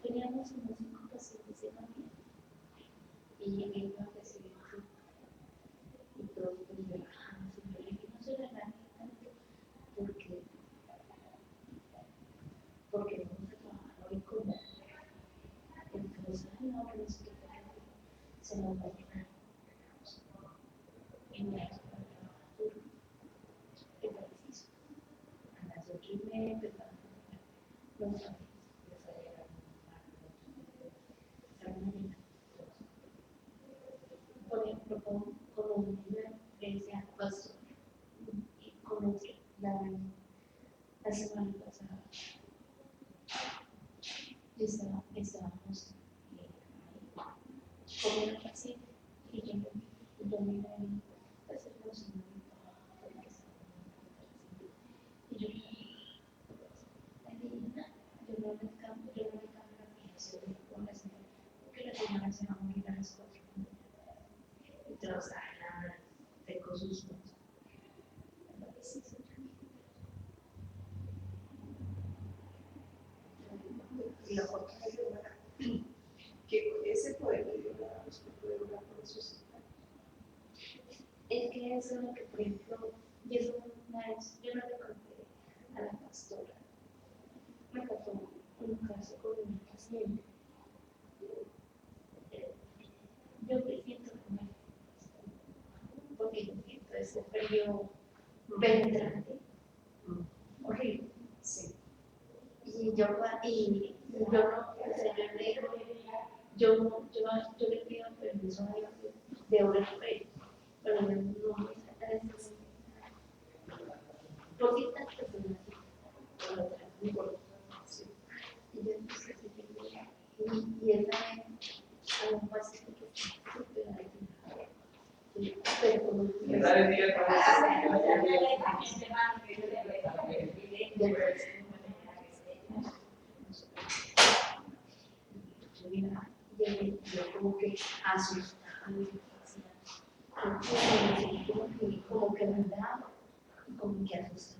teníamos unos 5 pacientes de familia y llegué a recibir y todos pues relajamos y yo le dije no se relajen tanto porque vamos a trabajar hoy como entonces no que no sé qué se nos va a llenar y me hace para trabajar duro el preciso a las 8:30 empezamos los amigos les a llegar por ejemplo, con un nivel que decía pastor y con otro la semana pasada estábamos con una paciente y yo me iba a hacer una semana porque estaba y yo le dije, yo no le cambio la fijación con la señora porque la señora se va a morir a las 4 y todos tengo sus manos. que ese poder de Dios le da a usted poder orar por esos hijos. Es que eso es lo que, por ejemplo, yo una vez, yo no le conté a la pastora, me pasó un caso con una paciente. Yo me siento mal, porque yo siento ese periodo penetrante, horrible. Sí. Y yo no, o sea, yo le pido permiso a Dios de orar por él, pero yo no me saca de eso. Porque estas personas lo tratan por y yo no sé si tengo y él también a un paciente que está súper ayudado. Pero como yo como que asustada, como que me da, como que asustada.